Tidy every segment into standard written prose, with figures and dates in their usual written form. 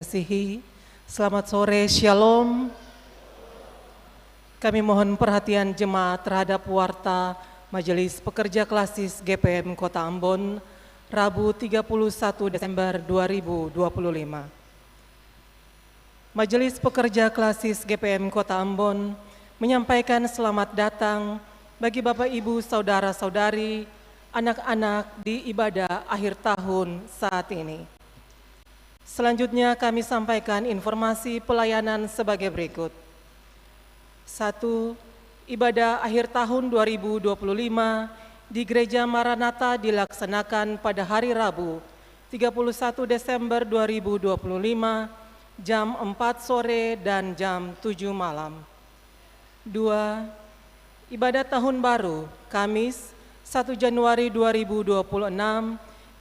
kasihi, selamat sore, Shalom. Kami mohon perhatian jemaat terhadap warta Majelis Pekerja Klasis GPM Kota Ambon, Rabu 31 Desember 2025. Majelis Pekerja Klasis GPM Kota Ambon menyampaikan selamat datang bagi Bapak Ibu Saudara-saudari, anak-anak di ibadah akhir tahun saat ini. Selanjutnya kami sampaikan informasi pelayanan sebagai berikut. 1. Ibadah akhir tahun 2025 di Gereja Maranatha dilaksanakan pada hari Rabu 31 Desember 2025 jam 4 sore dan jam 7 malam. 2. Ibadah Tahun Baru Kamis 1 Januari 2026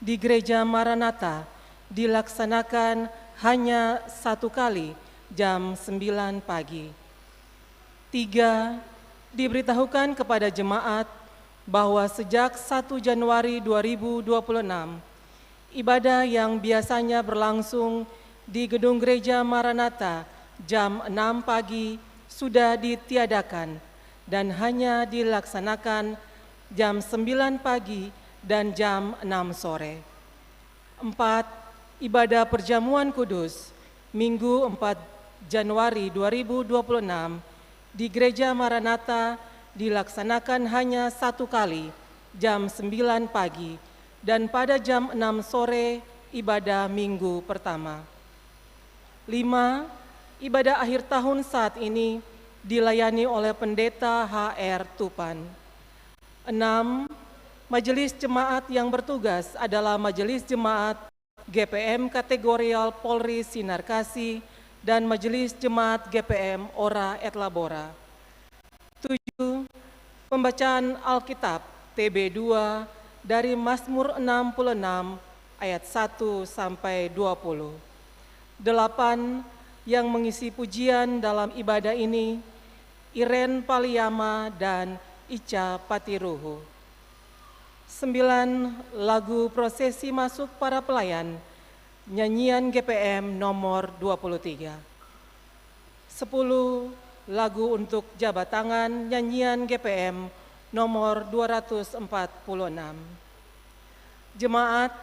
di Gereja Maranatha dilaksanakan hanya satu kali jam 9 pagi. 3. Diberitahukan kepada jemaat bahwa sejak 1 Januari 2026, ibadah yang biasanya berlangsung di Gedung Gereja Maranatha jam 6 pagi sudah ditiadakan dan hanya dilaksanakan jam 9 pagi dan jam 6 sore. 4. Ibadah Perjamuan Kudus Minggu 4 Januari 2026 di Gereja Maranatha dilaksanakan hanya satu kali jam 9 pagi dan pada jam 6 sore ibadah minggu pertama. 5. Ibadah akhir tahun saat ini dilayani oleh Pendeta HR Tupan. 6. Majelis Jemaat yang bertugas adalah Majelis Jemaat GPM Kategorial Polri Sinar Kasih dan Majelis Jemaat GPM Ora et Labora. 7. Pembacaan Alkitab TB 2 dari Mazmur 66 ayat 1 sampai 20. 8. Yang mengisi pujian dalam ibadah ini Iren Paliyama dan Ica Patiruhu. 9. Lagu prosesi masuk para pelayan, nyanyian GPM nomor 23. 10. Lagu untuk jabat tangan, nyanyian GPM nomor 246. Jemaat,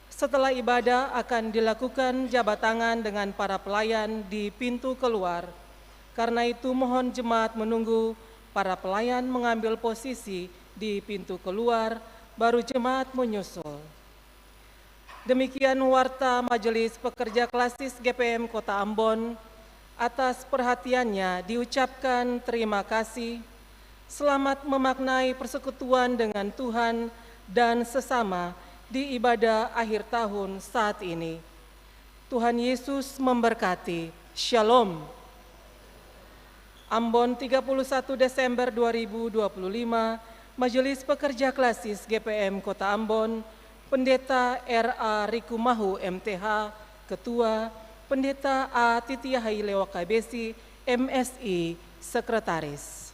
setelah ibadah akan dilakukan jabat tangan dengan para pelayan di pintu keluar. Karena itu mohon jemaat menunggu para pelayan mengambil posisi di pintu keluar, baru jemaat menyusul. Demikian warta Majelis Pekerja Klasis GPM Kota Ambon. Atas perhatiannya diucapkan terima kasih. Selamat memaknai persekutuan dengan Tuhan dan sesama di ibadah akhir tahun saat ini. Tuhan Yesus memberkati. Shalom. Ambon 31 Desember 2025, Majelis Pekerja Klasis GPM Kota Ambon, Pendeta R.A. Rikumahu MTH, Ketua, Pendeta A. Titiahai Lewakabesi, MSI, Sekretaris.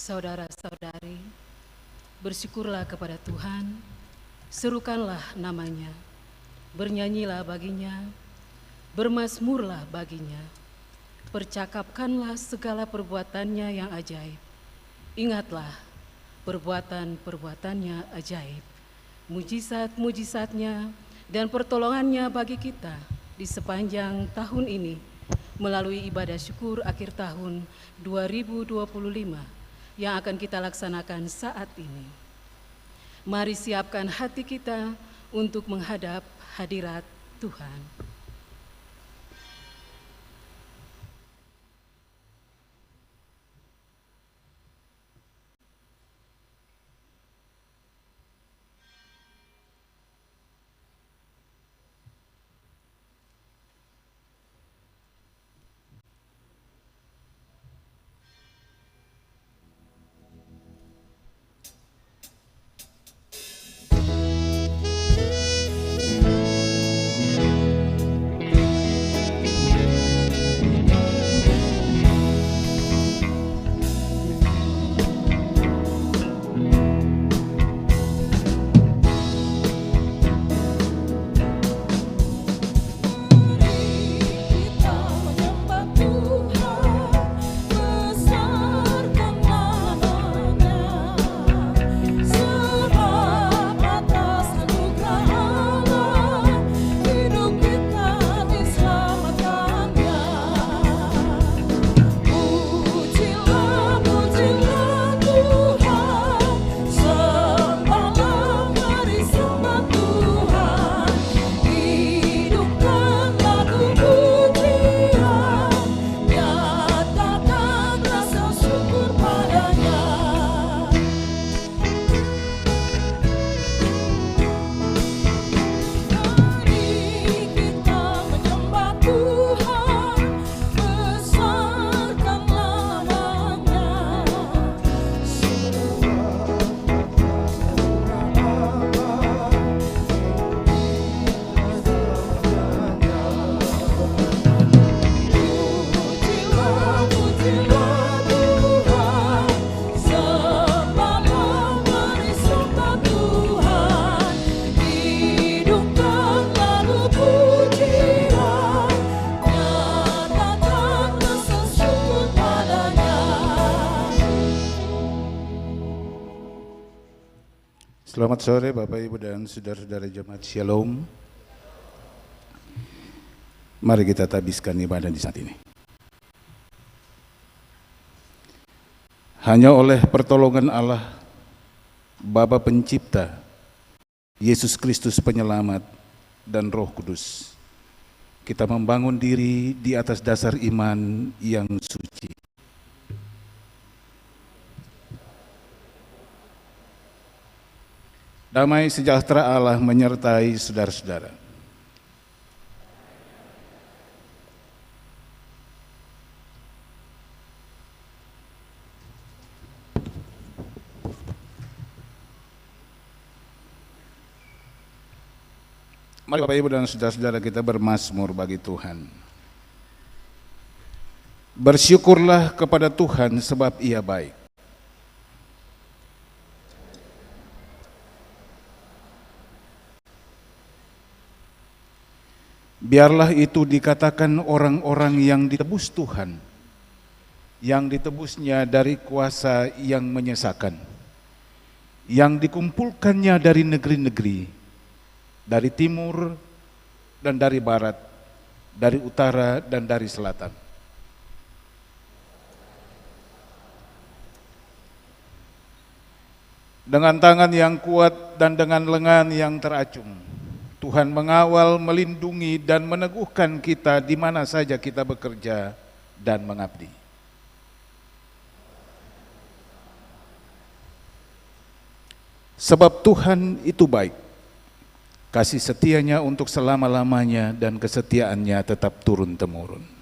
Saudara-saudari, bersyukurlah kepada Tuhan, serukanlah namanya, bernyanyilah baginya, bermazmurlah baginya, percakapkanlah segala perbuatannya yang ajaib. Ingatlah perbuatan-perbuatannya ajaib, mujizat-mujizatnya dan pertolongannya bagi kita di sepanjang tahun ini melalui ibadah syukur akhir tahun 2025 yang akan kita laksanakan saat ini. Mari siapkan hati kita untuk menghadap hadirat Tuhan. Selamat sore Bapak Ibu dan saudara-saudara jemaat Shalom. Mari kita tabiskan ibadah di saat ini. Hanya oleh pertolongan Allah, Bapa Pencipta, Yesus Kristus Penyelamat, dan Roh Kudus, kita membangun diri di atas dasar iman yang suci. Damai sejahtera Allah menyertai saudara-saudara. Mari Bapak Ibu dan saudara-saudara kita bermazmur bagi Tuhan. Bersyukurlah kepada Tuhan sebab Ia baik. Biarlah itu dikatakan orang-orang yang ditebus Tuhan, yang ditebusnya dari kuasa yang menyesakan, yang dikumpulkannya dari negeri-negeri, dari timur dan dari barat, dari utara dan dari selatan. Dengan tangan yang kuat dan dengan lengan yang teracung, Tuhan mengawal, melindungi, dan meneguhkan kita di mana saja kita bekerja dan mengabdi. Sebab Tuhan itu baik, kasih setianya untuk selama-lamanya dan kesetiaannya tetap turun-temurun.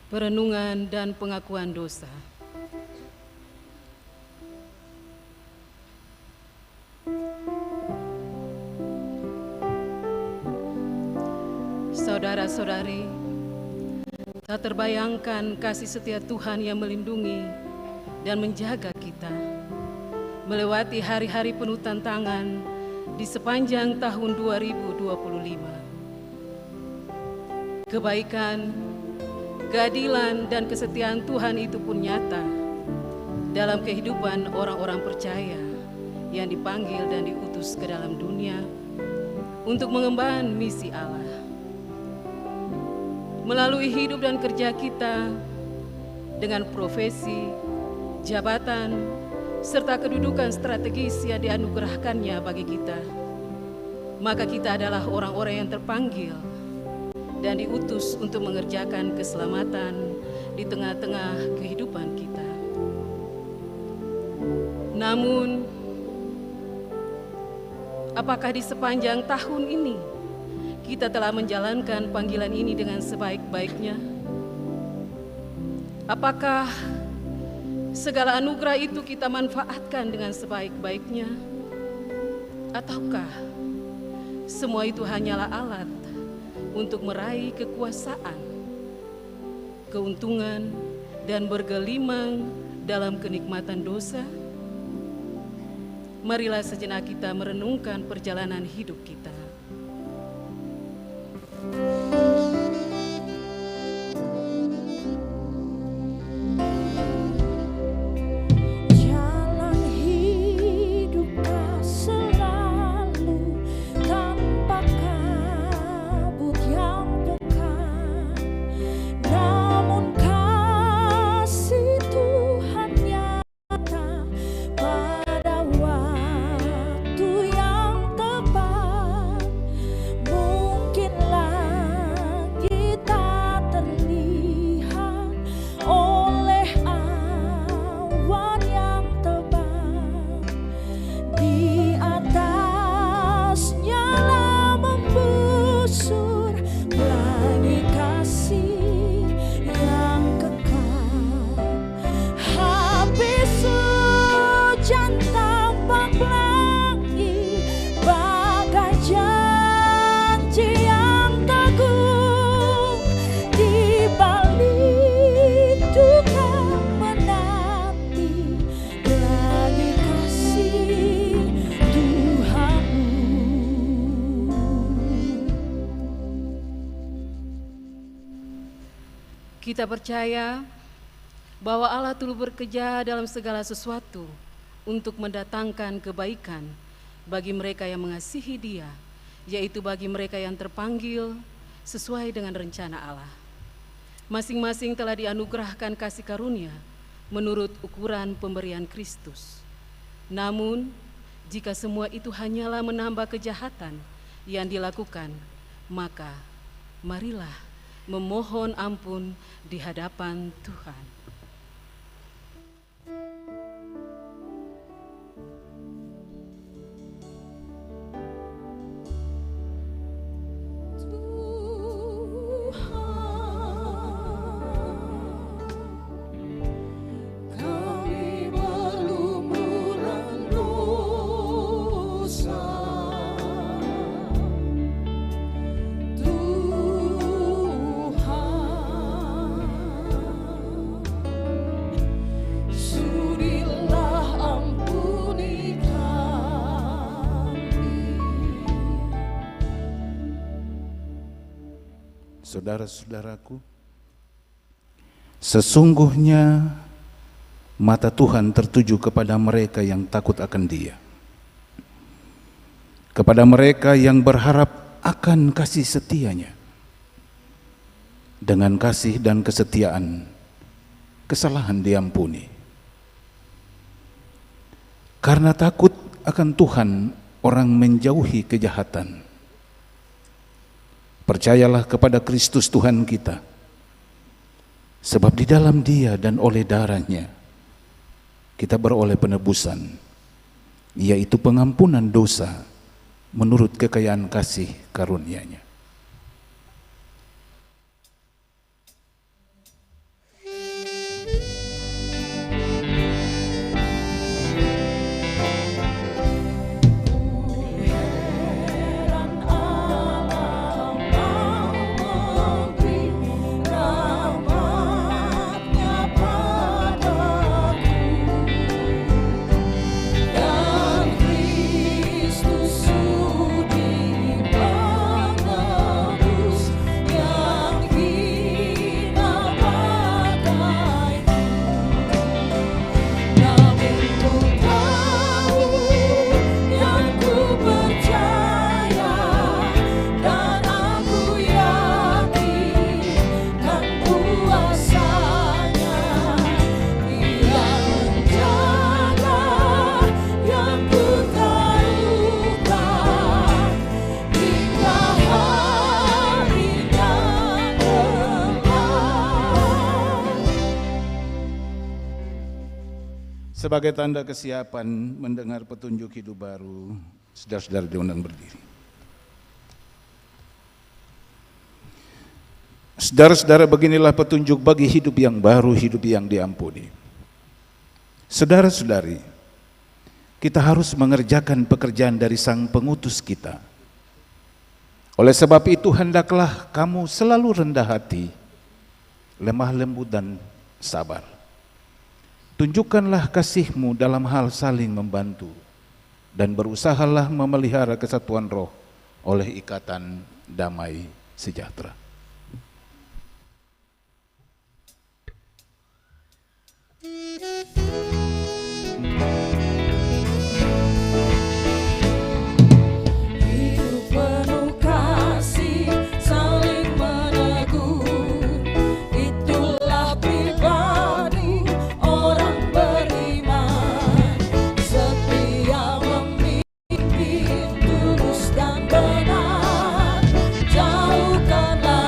Perenungan dan pengakuan dosa. Saudara-saudari, tak terbayangkan kasih setia Tuhan yang melindungi dan menjaga kita melewati hari-hari penuh tantangan di sepanjang tahun 2025. Kebaikan, keadilan dan kesetiaan Tuhan itu pun nyata dalam kehidupan orang-orang percaya yang dipanggil dan diutus ke dalam dunia untuk mengemban misi Allah. Melalui hidup dan kerja kita dengan profesi, jabatan, serta kedudukan strategis yang dianugerahkannya bagi kita, maka kita adalah orang-orang yang terpanggil dan diutus untuk mengerjakan keselamatan di tengah-tengah kehidupan kita. Namun, apakah di sepanjang tahun ini kita telah menjalankan panggilan ini dengan sebaik-baiknya? Apakah segala anugerah itu kita manfaatkan dengan sebaik-baiknya? Ataukah semua itu hanyalah alat untuk meraih kekuasaan, keuntungan, dan bergelimang dalam kenikmatan dosa? Marilah sejenak kita merenungkan perjalanan hidup kita. Kita percaya bahwa Allah turut bekerja dalam segala sesuatu untuk mendatangkan kebaikan bagi mereka yang mengasihi Dia, yaitu bagi mereka yang terpanggil sesuai dengan rencana Allah. Masing-masing telah dianugerahkan kasih karunia menurut ukuran pemberian Kristus. Namun, jika semua itu hanyalah menambah kejahatan yang dilakukan, maka marilah memohon ampun di hadapan Tuhan. Saudara-saudaraku, sesungguhnya mata Tuhan tertuju kepada mereka yang takut akan Dia, kepada mereka yang berharap akan kasih setianya. Dengan kasih dan kesetiaan, kesalahan diampuni. Karena takut akan Tuhan, orang menjauhi kejahatan. Percayalah kepada Kristus Tuhan kita, sebab di dalam Dia dan oleh darah-Nya kita beroleh penebusan, yaitu pengampunan dosa menurut kekayaan kasih karunia-Nya. Sebagai tanda kesiapan mendengar petunjuk hidup baru, saudara-saudara diundang berdiri. Saudara-saudara, beginilah petunjuk bagi hidup yang baru, hidup yang diampuni. Saudara-saudari, kita harus mengerjakan pekerjaan dari Sang Pengutus kita. Oleh sebab itu, hendaklah kamu selalu rendah hati, lemah lembut dan sabar. Tunjukkanlah kasih-Mu dalam hal saling membantu, dan berusahalah memelihara kesatuan roh oleh ikatan damai sejahtera. Jauhkanlah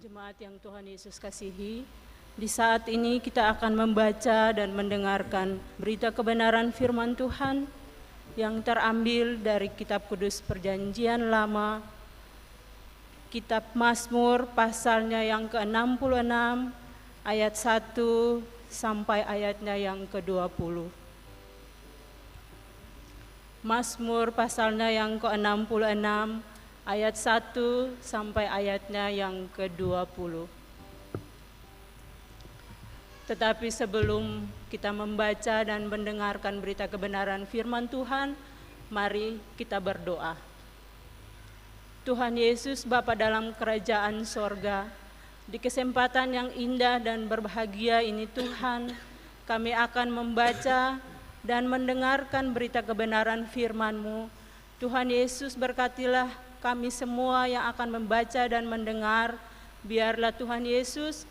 Jemaat yang Tuhan Yesus kasihi, di saat ini kita akan membaca dan mendengarkan berita kebenaran firman Tuhan yang terambil dari Kitab Kudus Perjanjian Lama, Kitab Mazmur pasalnya yang ke-66 ayat 1 sampai ayatnya yang ke-20. Mazmur pasalnya yang ke-66 ayat 1 sampai ayatnya yang ke-20. Tetapi sebelum kita membaca dan mendengarkan berita kebenaran firman Tuhan, mari kita berdoa. Tuhan Yesus, Bapa dalam kerajaan sorga, di kesempatan yang indah dan berbahagia ini Tuhan, kami akan membaca dan mendengarkan berita kebenaran firman-Mu. Tuhan Yesus, berkatilah kami semua yang akan membaca dan mendengar. Biarlah Tuhan Yesus,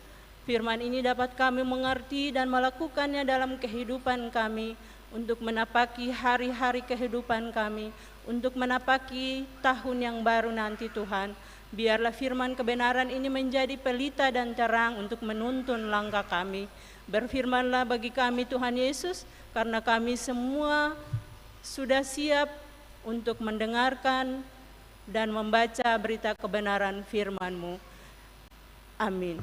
firman ini dapat kami mengerti dan melakukannya dalam kehidupan kami, untuk menapaki hari-hari kehidupan kami, untuk menapaki tahun yang baru nanti Tuhan. Biarlah firman kebenaran ini menjadi pelita dan terang untuk menuntun langkah kami. Berfirmanlah bagi kami Tuhan Yesus, karena kami semua sudah siap untuk mendengarkan dan membaca berita kebenaran firman-Mu. Amin.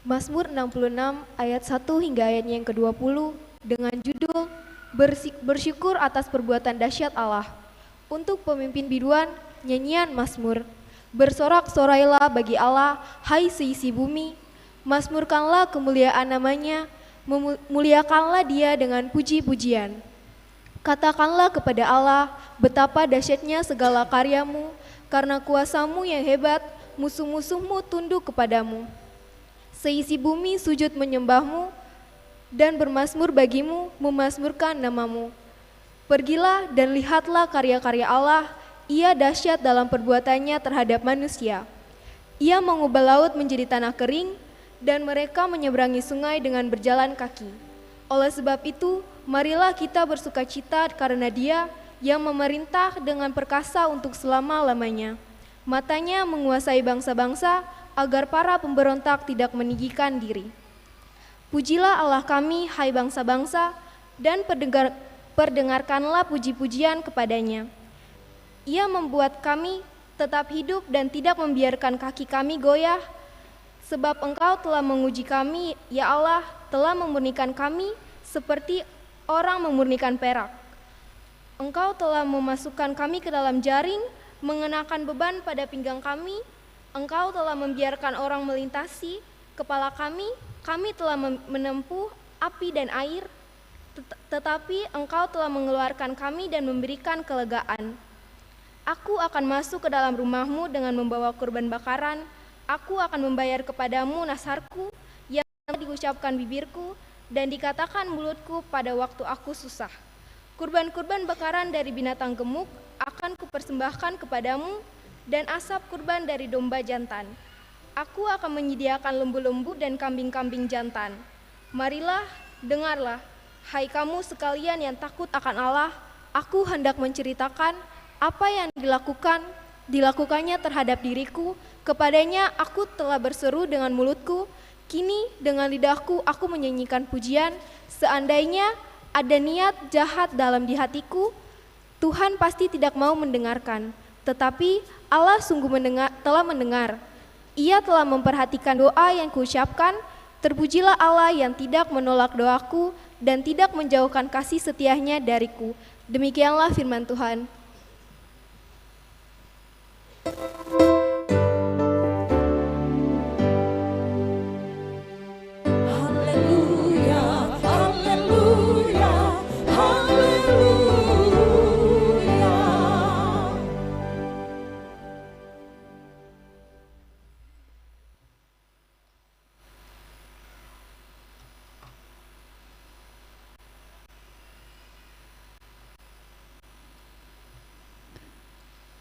Mazmur 66 ayat 1 hingga ayatnya yang ke-20 dengan judul Bersyukur atas perbuatan dahsyat Allah. Untuk pemimpin biduan, nyanyian Mazmur. Bersorak-sorailah bagi Allah, hai seisi bumi. Mazmurkanlah kemuliaan namanya, muliakanlah dia dengan puji-pujian. Katakanlah kepada Allah, betapa dahsyatnya segala karyamu, karena kuasamu yang hebat, musuh-musuhmu tunduk kepadamu. Seisi bumi sujud menyembahmu, dan bermazmur bagimu, memazmurkan namamu. Pergilah dan lihatlah karya-karya Allah, ia dahsyat dalam perbuatannya terhadap manusia. Ia mengubah laut menjadi tanah kering, dan mereka menyeberangi sungai dengan berjalan kaki. Oleh sebab itu, marilah kita bersukacita karena Dia yang memerintah dengan perkasa untuk selama-lamanya. Matanya menguasai bangsa-bangsa, agar para pemberontak tidak meninggikan diri. Pujilah Allah kami, hai bangsa-bangsa, dan perdengarkanlah puji-pujian kepadanya. Ia membuat kami tetap hidup dan tidak membiarkan kaki kami goyah. Sebab Engkau telah menguji kami, ya Allah, telah memurnikan kami seperti orang memurnikan perak. Engkau telah memasukkan kami ke dalam jaring, mengenakan beban pada pinggang kami. Engkau telah membiarkan orang melintasi kepala kami telah menempuh api dan air, tetapi Engkau telah mengeluarkan kami dan memberikan kelegaan. Aku akan masuk ke dalam rumah-Mu dengan membawa kurban bakaran. Aku akan membayar kepadamu nasarku yang diucapkan bibirku dan dikatakan mulutku pada waktu aku susah. Kurban-kurban bakaran dari binatang gemuk akan kupersembahkan kepadamu, dan asap kurban dari domba jantan. Aku akan menyediakan lembu-lembu dan kambing-kambing jantan. Marilah, dengarlah, hai kamu sekalian yang takut akan Allah. Aku hendak menceritakan apa yang dilakukannya terhadap diriku. Kepadanya aku telah berseru dengan mulutku, kini dengan lidahku aku menyanyikan pujian. Seandainya ada niat jahat dalam di hatiku, Tuhan pasti tidak mau mendengarkan. Tetapi Allah sungguh telah mendengar. Ia telah memperhatikan doa yang kuucapkan. Terpujilah Allah yang tidak menolak doaku dan tidak menjauhkan kasih setianya dariku. Demikianlah firman Tuhan.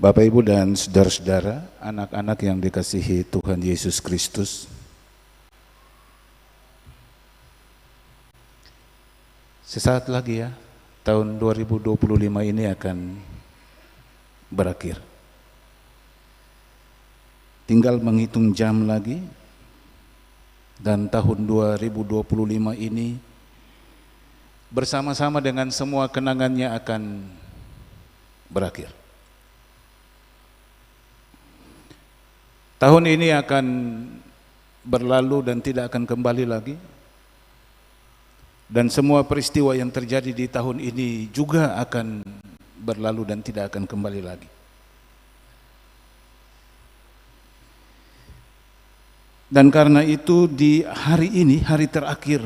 Bapak, Ibu, dan saudara-saudara, anak-anak yang dikasihi Tuhan Yesus Kristus, sesaat lagi ya, tahun 2025 ini akan berakhir. Tinggal menghitung jam lagi, dan tahun 2025 ini bersama-sama dengan semua kenangannya akan berakhir. Tahun ini akan berlalu dan tidak akan kembali lagi. Dan semua peristiwa yang terjadi di tahun ini juga akan berlalu dan tidak akan kembali lagi. Dan karena itu di hari ini, hari terakhir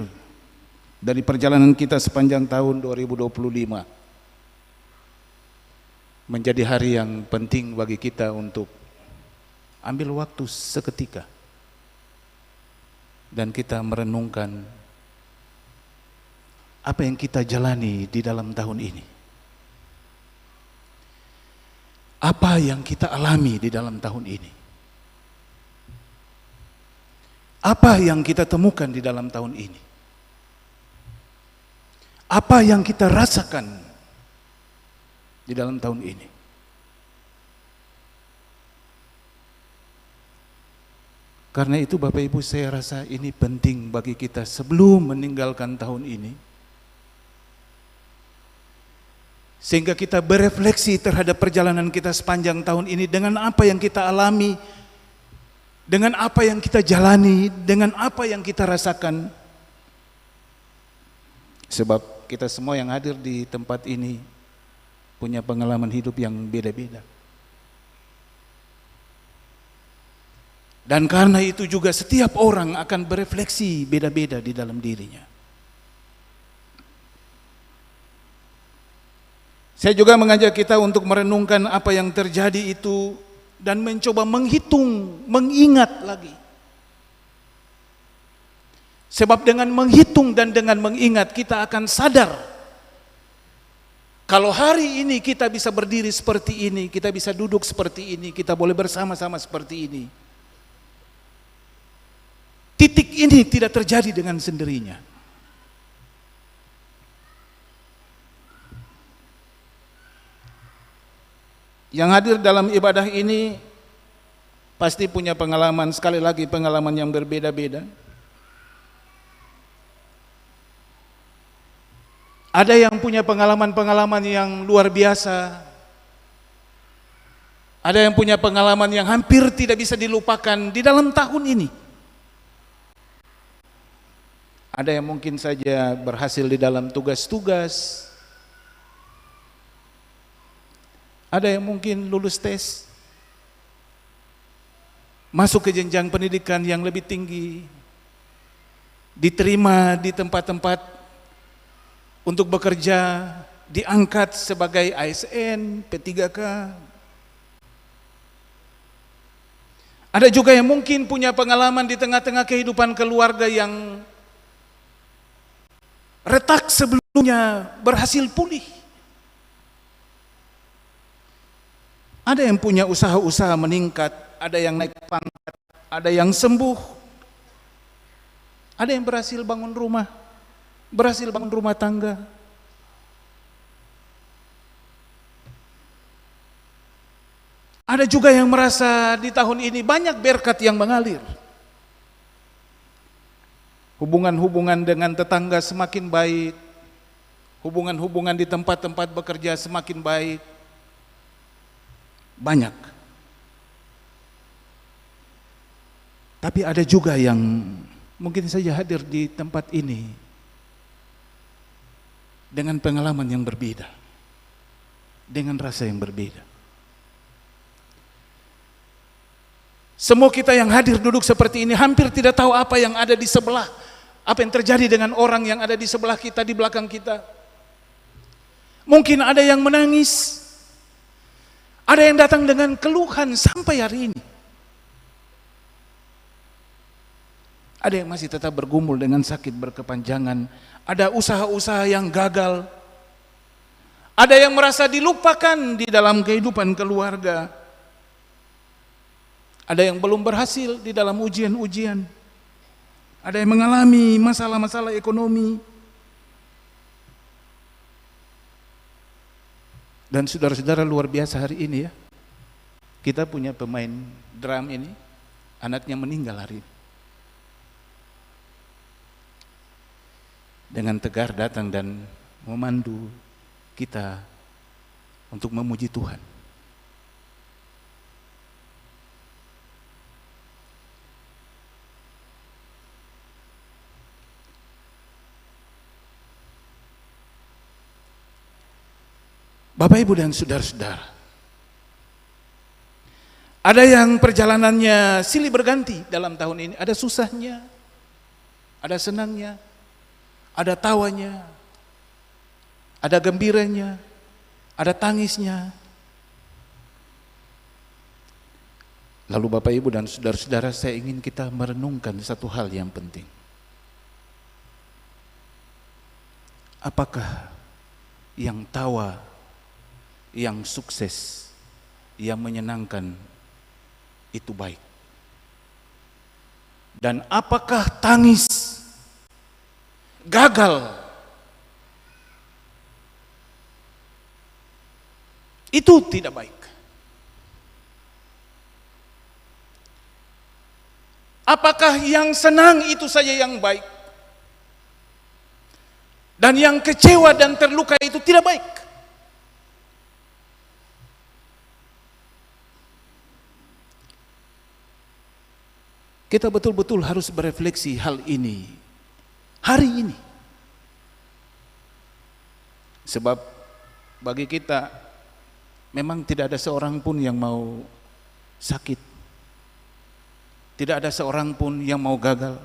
dari perjalanan kita sepanjang tahun 2025, menjadi hari yang penting bagi kita untuk ambil waktu seketika dan kita merenungkan apa yang kita jalani di dalam tahun ini, apa yang kita alami di dalam tahun ini, apa yang kita temukan di dalam tahun ini, apa yang kita rasakan di dalam tahun ini. Karena itu Bapak Ibu, saya rasa ini penting bagi kita sebelum meninggalkan tahun ini, sehingga kita berefleksi terhadap perjalanan kita sepanjang tahun ini dengan apa yang kita alami, dengan apa yang kita jalani, dengan apa yang kita rasakan. Sebab kita semua yang hadir di tempat ini punya pengalaman hidup yang beda-beda. Dan karena itu juga setiap orang akan berefleksi beda-beda di dalam dirinya. Saya juga mengajak kita untuk merenungkan apa yang terjadi itu dan mencoba menghitung, mengingat lagi. Sebab dengan menghitung dan dengan mengingat kita akan sadar kalau hari ini kita bisa berdiri seperti ini, kita bisa duduk seperti ini, kita boleh bersama-sama seperti ini. Titik ini tidak terjadi dengan sendirinya. Yang hadir dalam ibadah ini pasti punya pengalaman, sekali lagi pengalaman yang berbeda-beda. Ada yang punya pengalaman-pengalaman yang luar biasa. Ada yang punya pengalaman yang hampir tidak bisa dilupakan di dalam tahun ini. Ada yang mungkin saja berhasil di dalam tugas-tugas. Ada yang mungkin lulus tes, masuk ke jenjang pendidikan yang lebih tinggi, diterima di tempat-tempat untuk bekerja, diangkat sebagai ASN, P3K. Ada juga yang mungkin punya pengalaman di tengah-tengah kehidupan keluarga yang retak sebelumnya berhasil pulih. Ada yang punya usaha-usaha meningkat, ada yang naik pangkat, ada yang sembuh, ada yang berhasil bangun rumah tangga. Ada juga yang merasa di tahun ini banyak berkat yang mengalir. Hubungan-hubungan dengan tetangga semakin baik, hubungan-hubungan di tempat-tempat bekerja semakin baik. Banyak. Tapi ada juga yang mungkin saja hadir di tempat ini dengan pengalaman yang berbeda, dengan rasa yang berbeda. Semua kita yang hadir duduk seperti ini hampir tidak tahu apa yang ada di sebelah, apa yang terjadi dengan orang yang ada di sebelah kita, di belakang kita. Mungkin ada yang menangis, ada yang datang dengan keluhan sampai hari ini. Ada yang masih tetap bergumul dengan sakit berkepanjangan. Ada usaha-usaha yang gagal. Ada yang merasa dilupakan di dalam kehidupan keluarga. Ada yang belum berhasil di dalam ujian-ujian. Ada yang mengalami masalah-masalah ekonomi. Dan saudara-saudara, luar biasa hari ini ya. Kita punya pemain drum ini, anaknya meninggal hari ini. Dengan tegar datang dan memandu kita untuk memuji Tuhan. Bapak, Ibu, dan saudara-saudara, ada yang perjalanannya silih berganti dalam tahun ini. Ada susahnya, ada senangnya, ada tawanya, ada gembiranya, ada tangisnya. Lalu Bapak, Ibu, dan saudara-saudara, saya ingin kita merenungkan satu hal yang penting. Apakah yang tawa, yang sukses, yang menyenangkan itu baik? Dan apakah tangis, gagal itu tidak baik? Apakah yang senang itu saja yang baik? Dan yang kecewa dan terluka itu tidak baik? Kita betul-betul harus berefleksi hal ini hari ini. Sebab bagi kita memang tidak ada seorang pun yang mau sakit. Tidak ada seorang pun yang mau gagal.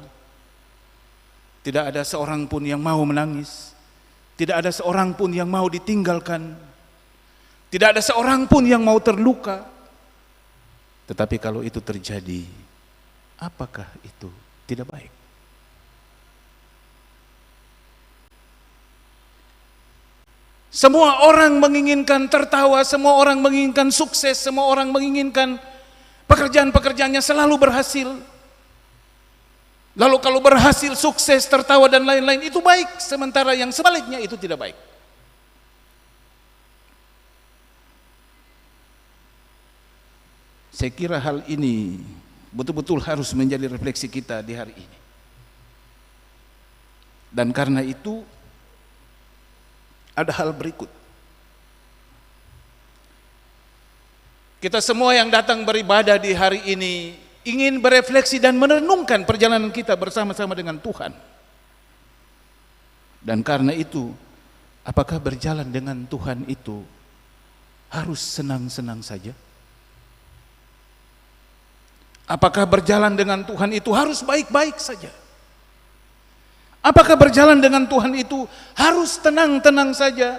Tidak ada seorang pun yang mau menangis. Tidak ada seorang pun yang mau ditinggalkan. Tidak ada seorang pun yang mau terluka. Tetapi kalau itu terjadi, apakah itu tidak baik? Semua orang menginginkan tertawa, semua orang menginginkan sukses, semua orang menginginkan pekerjaan-pekerjaannya selalu berhasil. Lalu kalau berhasil, sukses, tertawa dan lain-lain itu baik, sementara yang sebaliknya itu tidak baik. Saya kira hal ini betul-betul harus menjadi refleksi kita di hari ini. Dan karena itu ada hal berikut. Kita semua yang datang beribadah di hari ini ingin berefleksi dan merenungkan perjalanan kita bersama-sama dengan Tuhan. Dan karena itu, apakah berjalan dengan Tuhan itu harus senang-senang saja? Apakah berjalan dengan Tuhan itu harus baik-baik saja? Apakah berjalan dengan Tuhan itu harus tenang-tenang saja?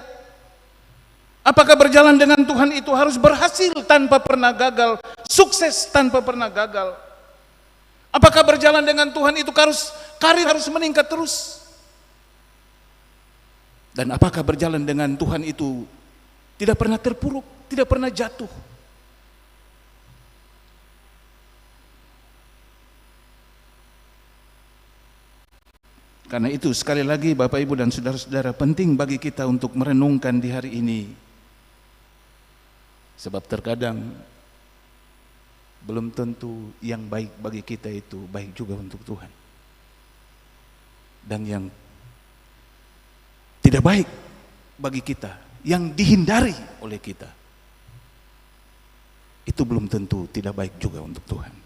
Apakah berjalan dengan Tuhan itu harus berhasil tanpa pernah gagal, sukses tanpa pernah gagal? Apakah berjalan dengan Tuhan itu karir harus meningkat terus? Dan apakah berjalan dengan Tuhan itu tidak pernah terpuruk, tidak pernah jatuh? Karena itu sekali lagi Bapak, Ibu, dan saudara-saudara, penting bagi kita untuk merenungkan di hari ini. Sebab terkadang belum tentu yang baik bagi kita itu baik juga untuk Tuhan. Dan yang tidak baik bagi kita, yang dihindari oleh kita, itu belum tentu tidak baik juga untuk Tuhan.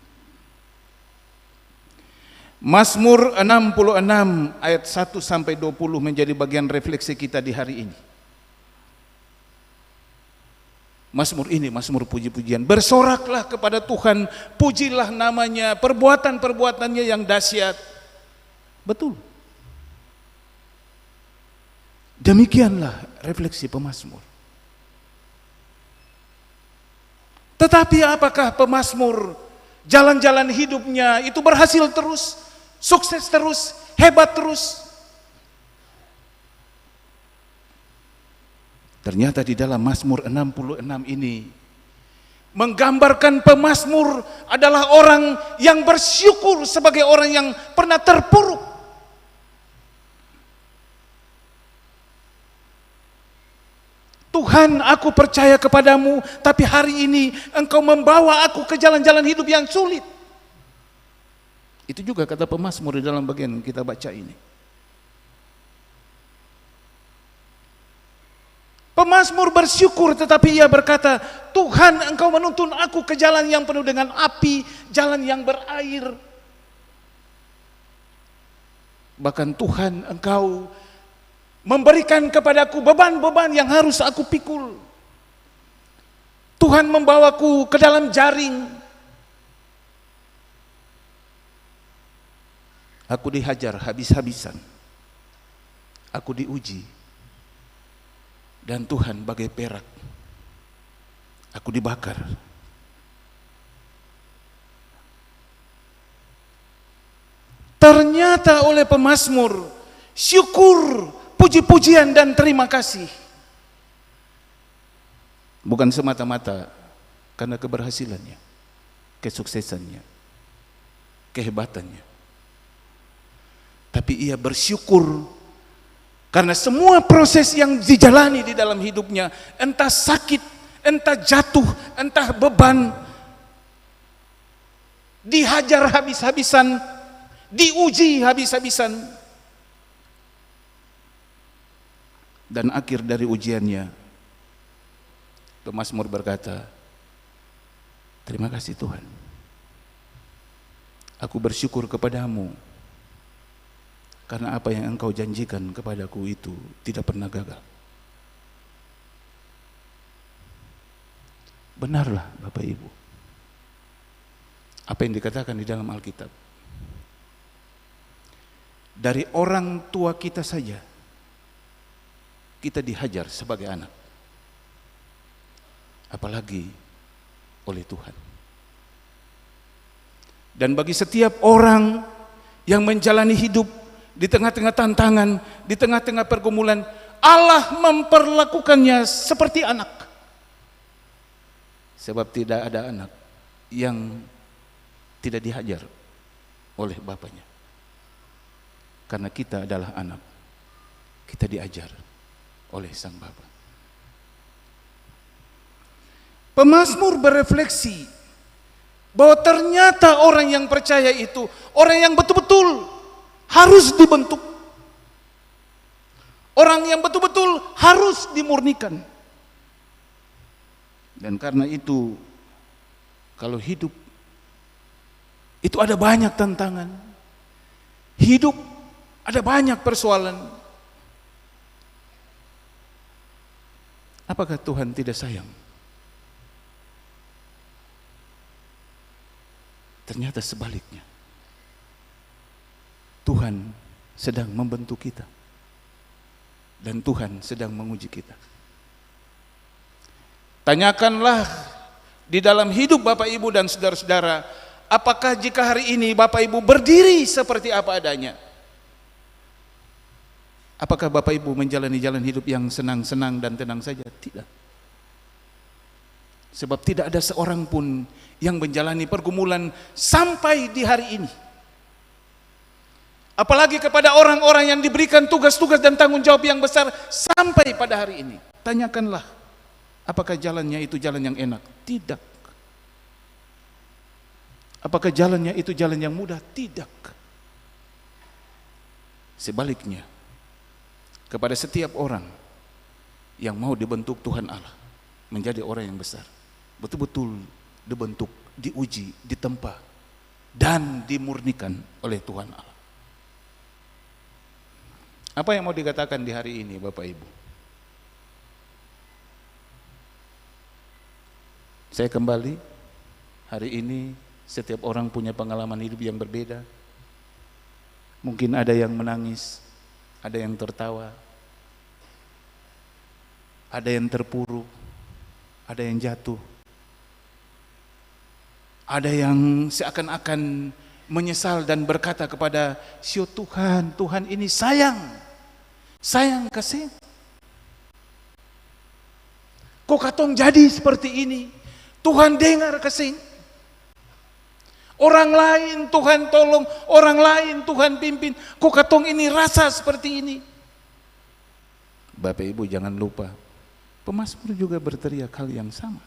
Mazmur 66 ayat 1 sampai 20 menjadi bagian refleksi kita di hari ini. Mazmur ini mazmur puji-pujian. Bersoraklah kepada Tuhan, pujilah namanya, perbuatan-perbuatannya yang dahsyat. Betul. Demikianlah refleksi pemazmur. Tetapi apakah pemazmur jalan-jalan hidupnya itu berhasil terus, sukses terus, hebat terus? Ternyata di dalam Mazmur 66 ini menggambarkan pemazmur adalah orang yang bersyukur sebagai orang yang pernah terpuruk. Tuhan, aku percaya kepadamu, tapi hari ini Engkau membawa aku ke jalan-jalan hidup yang sulit. Itu juga kata pemazmur di dalam bagian kita baca ini. Pemazmur bersyukur, tetapi ia berkata, Tuhan, Engkau menuntun aku ke jalan yang penuh dengan api, jalan yang berair. Bahkan Tuhan, Engkau memberikan kepadaku beban-beban yang harus aku pikul. Tuhan membawaku ke dalam jaring. Aku dihajar habis-habisan. Aku diuji. Dan Tuhan bagai perak. Aku dibakar. Ternyata oleh pemazmur, syukur, puji-pujian dan terima kasih. Bukan semata-mata karena keberhasilannya, kesuksesannya, kehebatannya. Tapi ia bersyukur karena semua proses yang dijalani di dalam hidupnya, entah sakit, entah jatuh, entah beban, dihajar habis-habisan, diuji habis-habisan, dan akhir dari ujiannya, pemazmur berkata, terima kasih Tuhan, aku bersyukur kepadamu, karena apa yang Engkau janjikan kepadaku itu tidak pernah gagal. Benarlah Bapak Ibu, apa yang dikatakan di dalam Alkitab. Dari orang tua kita saja kita dihajar sebagai anak, apalagi oleh Tuhan. Dan bagi setiap orang yang menjalani hidup di tengah-tengah tantangan, di tengah-tengah pergumulan, Allah memperlakukannya seperti anak. Sebab tidak ada anak yang tidak dihajar oleh bapaknya. Karena kita adalah anak, kita diajar oleh sang bapa. Pemazmur berefleksi bahwa ternyata orang yang percaya itu orang yang betul-betul harus dibentuk, orang yang betul-betul harus dimurnikan. Dan karena itu, kalau hidup itu ada banyak tantangan, hidup ada banyak persoalan, apakah Tuhan tidak sayang? Ternyata sebaliknya, Tuhan sedang membentuk kita dan Tuhan sedang menguji kita. Tanyakanlah di dalam hidup Bapak Ibu dan saudara-saudara, apakah jika hari ini Bapak Ibu berdiri seperti apa adanya? Apakah Bapak Ibu menjalani jalan hidup yang senang-senang dan tenang saja? Tidak. Sebab tidak ada seorang pun yang menjalani pergumulan sampai di hari ini. Apalagi kepada orang-orang yang diberikan tugas-tugas dan tanggung jawab yang besar sampai pada hari ini. Tanyakanlah, apakah jalannya itu jalan yang enak? Tidak. Apakah jalannya itu jalan yang mudah? Tidak. Sebaliknya, kepada setiap orang yang mau dibentuk Tuhan Allah menjadi orang yang besar, betul-betul dibentuk, diuji, ditempa dan dimurnikan oleh Tuhan Allah. Apa yang mau dikatakan di hari ini Bapak Ibu? Saya kembali, hari ini setiap orang punya pengalaman hidup yang berbeda. Mungkin ada yang menangis, ada yang tertawa, ada yang terpuruk, ada yang jatuh, ada yang seakan-akan menyesal dan berkata kepada Sio Tuhan, Tuhan ini sayang kasih. Kok katong jadi seperti ini? Tuhan dengar kasih. Orang lain Tuhan tolong, orang lain Tuhan pimpin. Kok katong ini rasa seperti ini? Bapak Ibu jangan lupa, Pemazmur juga berteriak hal yang sama.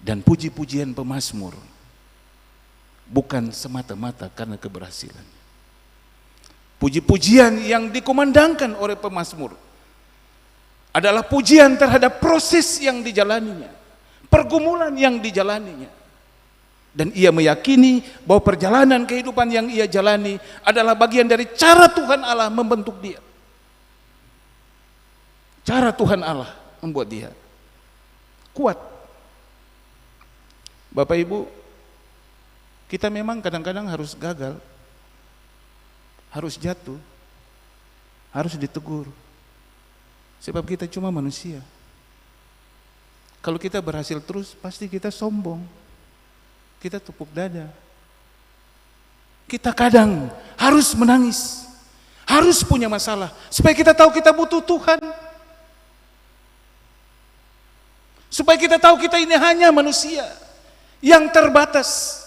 Dan puji-pujian pemazmur bukan semata-mata karena keberhasilan. Puji-pujian yang dikumandangkan oleh pemazmur adalah pujian terhadap proses yang dijalaninya, pergumulan yang dijalaninya. Dan ia meyakini bahwa perjalanan kehidupan yang ia jalani adalah bagian dari cara Tuhan Allah membentuk dia. Cara Tuhan Allah membuat dia kuat. Bapak Ibu, kita memang kadang-kadang harus gagal, harus jatuh, harus ditegur. Sebab kita cuma manusia. Kalau kita berhasil terus, pasti kita sombong. Kita tepuk dada. Kita kadang harus menangis, harus punya masalah, supaya kita tahu kita butuh Tuhan. Supaya kita tahu kita ini hanya manusia yang terbatas,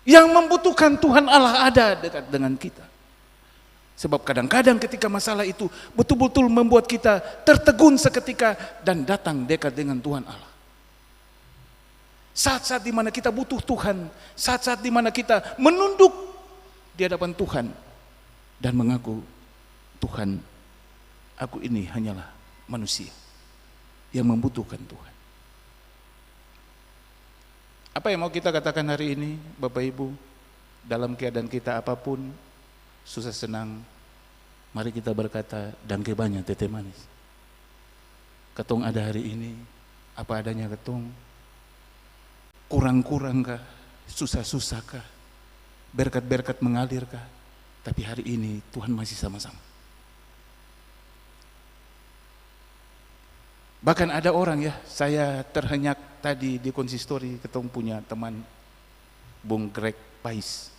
yang membutuhkan Tuhan Allah ada dekat dengan kita. Sebab kadang-kadang ketika masalah itu betul-betul membuat kita tertegun seketika dan datang dekat dengan Tuhan Allah. Saat-saat di mana kita butuh Tuhan, saat-saat di mana kita menunduk di hadapan Tuhan dan mengaku, Tuhan, aku ini hanyalah manusia yang membutuhkan Tuhan. Apa yang mau kita katakan hari ini, Bapak Ibu, dalam keadaan kita apapun, susah senang, mari kita berkata, dan kebanya tete manis. Ketong ada hari ini, apa adanya ketong, kurang-kurang kah, susah-susah kah, berkat-berkat mengalir kah, tapi hari ini Tuhan masih sama-sama. Bahkan ada orang ya, saya terhenyak tadi di konsistori, ketemu punya teman Bung Greg Pais.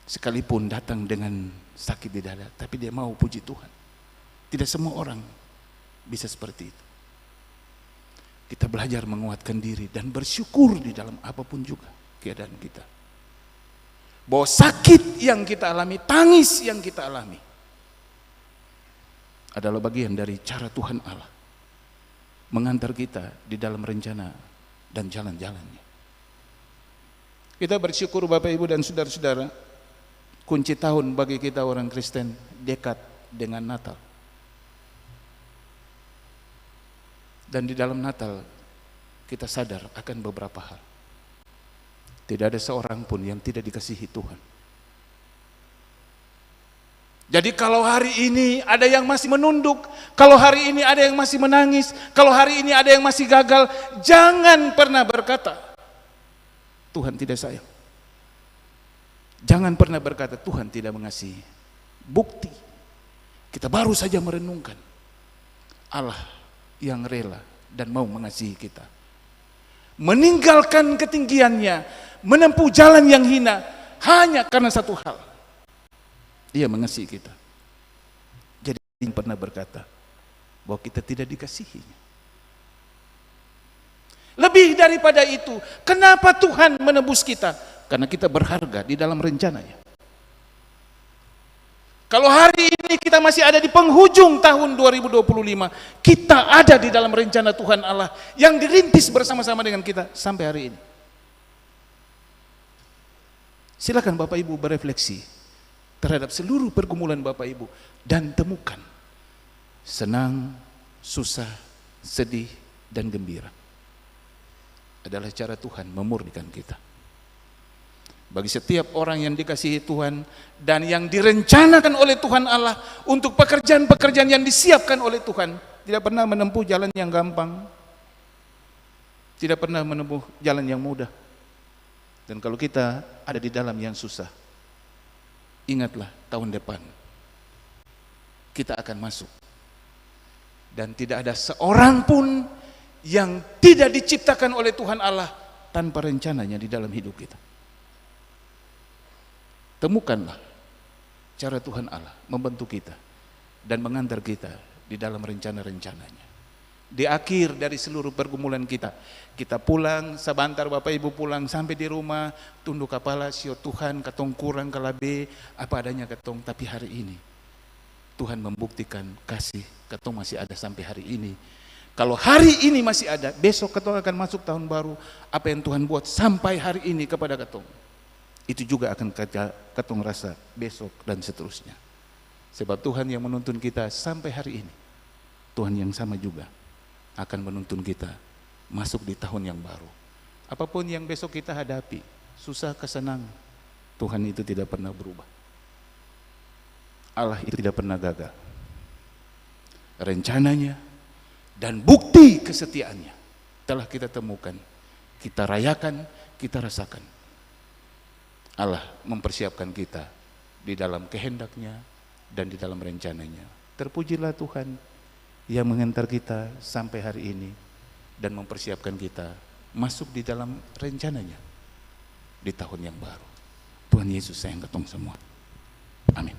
Sekalipun datang dengan sakit di dada, tapi dia mau puji Tuhan. Tidak semua orang bisa seperti itu. Kita belajar menguatkan diri dan bersyukur di dalam apapun juga keadaan kita. Bahwa sakit yang kita alami, tangis yang kita alami adalah bagian dari cara Tuhan Allah mengantar kita di dalam rencana dan jalan-jalannya. Kita bersyukur Bapak Ibu dan saudara-saudara, kunci tahun bagi kita orang Kristen dekat dengan Natal. Dan di dalam Natal kita sadar akan beberapa hal. Tidak ada seorang pun yang tidak dikasihi Tuhan. Jadi kalau hari ini ada yang masih menunduk, kalau hari ini ada yang masih menangis, kalau hari ini ada yang masih gagal, jangan pernah berkata Tuhan tidak sayang. Jangan pernah berkata Tuhan tidak mengasihi. Bukti kita baru saja merenungkan Allah yang rela dan mau mengasihi kita, meninggalkan ketinggiannya, menempuh jalan yang hina hanya karena satu hal, Dia mengasihi kita. Jadi yang pernah berkata bahwa kita tidak dikasihinya. Lebih daripada itu, kenapa Tuhan menebus kita? Karena kita berharga di dalam rencananya. Kalau hari ini kita masih ada di penghujung tahun 2025, kita ada di dalam rencana Tuhan Allah yang dirintis bersama-sama dengan kita sampai hari ini. Silakan Bapak Ibu berefleksi terhadap seluruh pergumulan Bapak Ibu dan temukan senang, susah, sedih, dan gembira adalah cara Tuhan memurnikan kita. Bagi setiap orang yang dikasihi Tuhan dan yang direncanakan oleh Tuhan Allah untuk pekerjaan-pekerjaan yang disiapkan oleh Tuhan, tidak pernah menempuh jalan yang gampang, tidak pernah menempuh jalan yang mudah. Dan kalau kita ada di dalam yang susah, ingatlah tahun depan kita akan masuk, dan tidak ada seorang pun yang tidak diciptakan oleh Tuhan Allah tanpa rencananya di dalam hidup kita. Temukanlah cara Tuhan Allah membentuk kita dan mengantar kita di dalam rencana-rencananya. Di akhir dari seluruh pergumulan kita, kita pulang, sebentar Bapak Ibu pulang, sampai di rumah, tunduk kepala, sio Tuhan, katong kurang kalabe, apa adanya katong, tapi hari ini, Tuhan membuktikan kasih, katong masih ada sampai hari ini. Kalau hari ini masih ada, besok katong akan masuk tahun baru, apa yang Tuhan buat sampai hari ini kepada katong, itu juga akan katong rasa besok dan seterusnya. Sebab Tuhan yang menuntun kita sampai hari ini, Tuhan yang sama juga akan menuntun kita masuk di tahun yang baru. Apapun yang besok kita hadapi, susah kesenang, Tuhan itu tidak pernah berubah. Allah itu tidak pernah gagal. Rencananya dan bukti kesetiaannya telah kita temukan, kita rayakan, kita rasakan. Allah mempersiapkan kita di dalam kehendaknya dan di dalam rencananya. Terpujilah Tuhan yang mengantar kita sampai hari ini dan mempersiapkan kita masuk di dalam rencananya di tahun yang baru. Tuhan Yesus sayang ketong semua. Amin.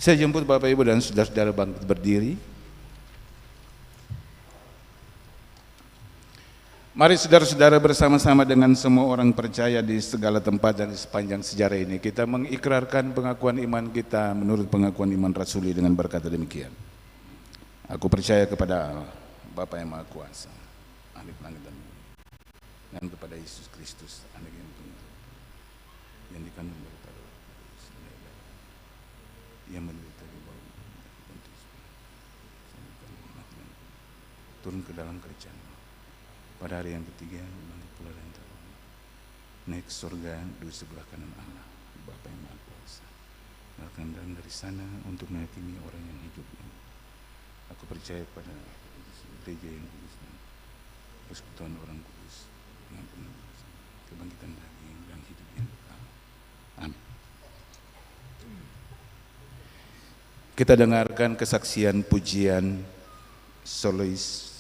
Saya jemput Bapak Ibu dan saudara-saudara bangkit berdiri. Mari saudara-saudara bersama-sama dengan semua orang percaya di segala tempat dan di sepanjang sejarah ini, kita mengikrarkan pengakuan iman kita menurut pengakuan iman rasuli dengan berkata demikian. Aku percaya kepada Allah, Bapa yang Maha Kuasa, ahli langit dan bumi, dan kepada Yesus Kristus, anak yang tunggal, yang dikandung dari Roh Kudus, yang menderita di bawah turun ke dalam kerajaan pada hari yang ketiga, bangkit pula dari antara orang, naik ke surga di sebelah kanan Allah, Bapa yang Maha Kuasa, akan datang dari sana untuk menghakimi orang yang hidup ini. Aku percaya pada gereja yang kudus dan persekutuan orang kudus, dengan penuh kebangkitan daging dan hidup yang kekal. Amin. Kita dengarkan kesaksian pujian solois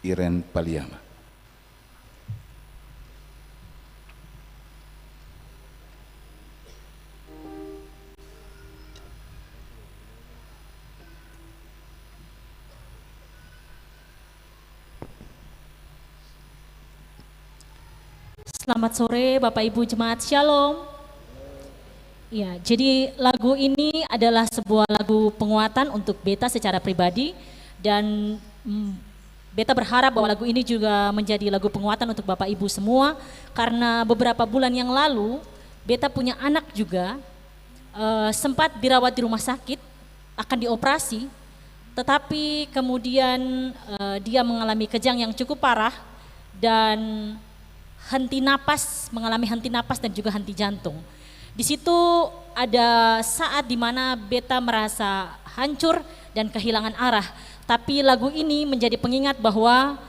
Iren Paliama. Selamat sore Bapak Ibu Jemaat Shalom. Ya, jadi lagu ini adalah sebuah lagu penguatan untuk Beta secara pribadi dan Beta berharap bahwa lagu ini juga menjadi lagu penguatan untuk Bapak Ibu semua, karena beberapa bulan yang lalu Beta punya anak juga sempat dirawat di rumah sakit, akan dioperasi, tetapi kemudian dia mengalami kejang yang cukup parah dan mengalami henti napas dan juga henti jantung. Di situ ada saat di mana Beta merasa hancur dan kehilangan arah. Tapi lagu ini menjadi pengingat bahwa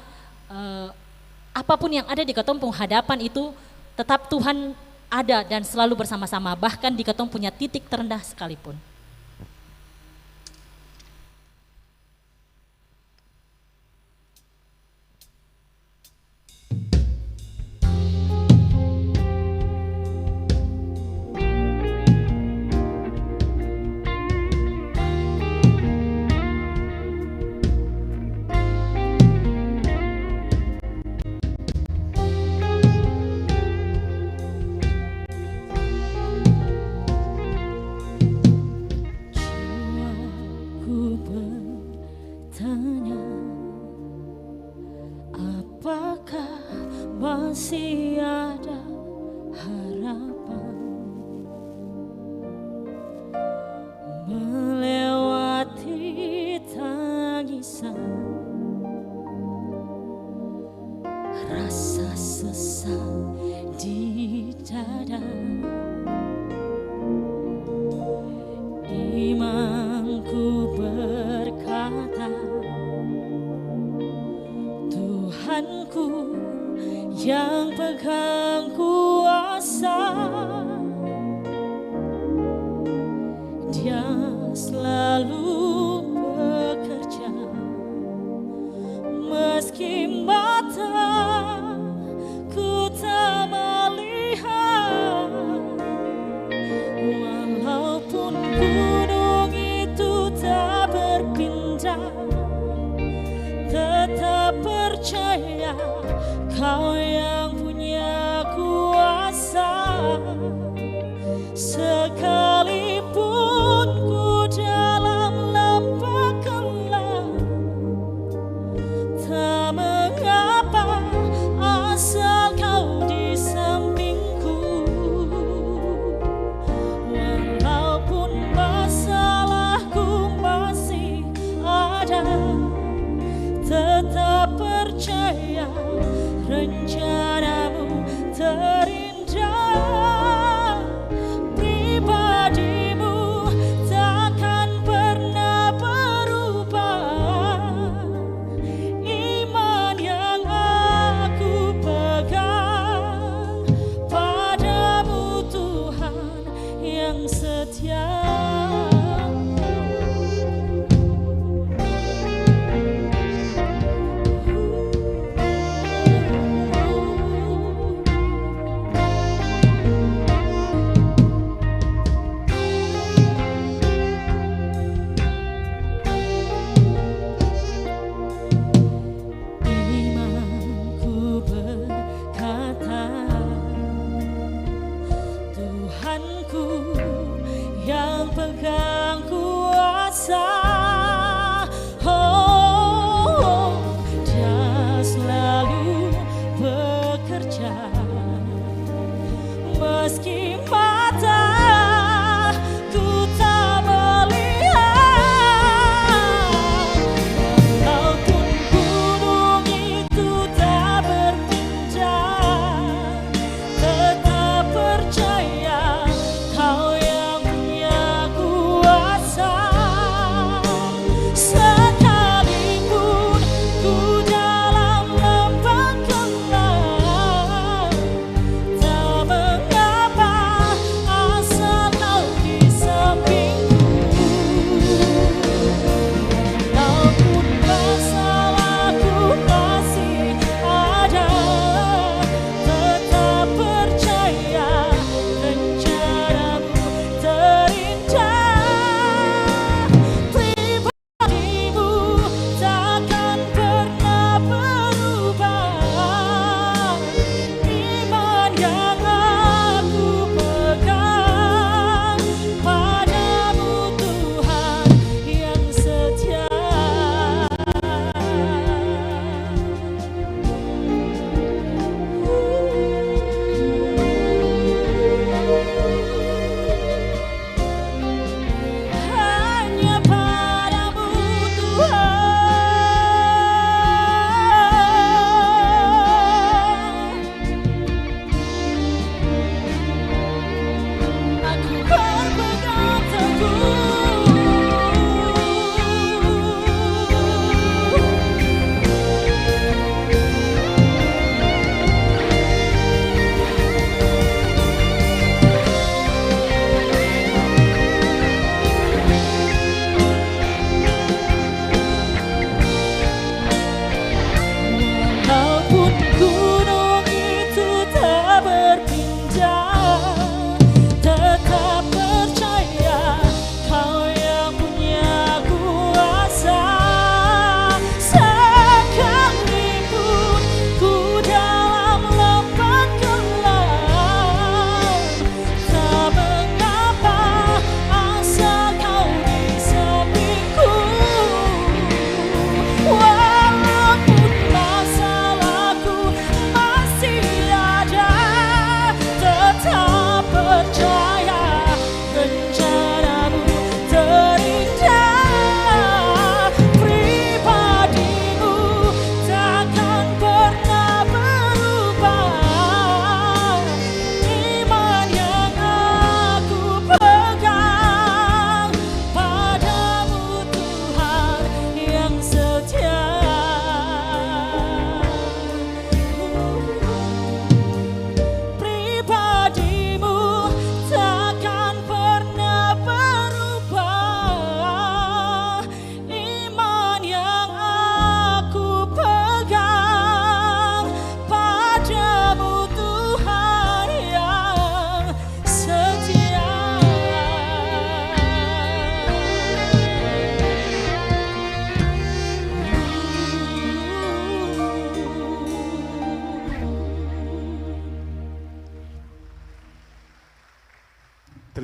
apapun yang ada di ketompung hadapan itu tetap Tuhan ada dan selalu bersama-sama, bahkan di ketong punya titik terendah sekalipun. Imanku berkata, Tuhanku yang pegang kuasa, Dia selalu bekerja meski mataku tak melihat. Walaupun gunung itu tak berpindah, tetap percaya Kau yang punya kuasa. Sekalipun ku dalam lembah gelap, tak mengapa asal Kau di sampingku. Walaupun masalahku masih ada, tetap percaya rencanamu terindah. Pribadimu takkan pernah berubah. Iman yang aku pegang padamu, Tuhan yang setia. Imanku berkata, Tuhanku yang pegang kuasa. Oh, Dia selalu bekerja meski mataku tak melihat. Walaupun gunung itu tak berpindah, tetap percaya Kau yang punya kuasa. Sekalipun ku dalam lembah gelap, tak mengapa asal Kau di sampingku. Walaupun masalahku masih ada, tetap percaya rencanamu terindah. Pribadimu takkan pernah berubah. Iman yang aku pegang padamu, Tuhan yang setia. Hanya padamu, Tuhan, aku berpegang teguh.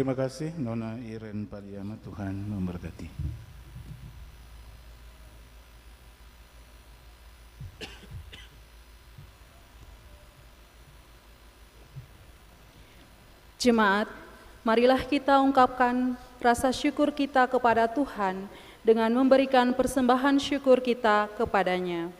Terima kasih Nona Iren Paliama, Tuhan memberkati. Jemaat, marilah kita ungkapkan rasa syukur kita kepada Tuhan dengan memberikan persembahan syukur kita kepadanya.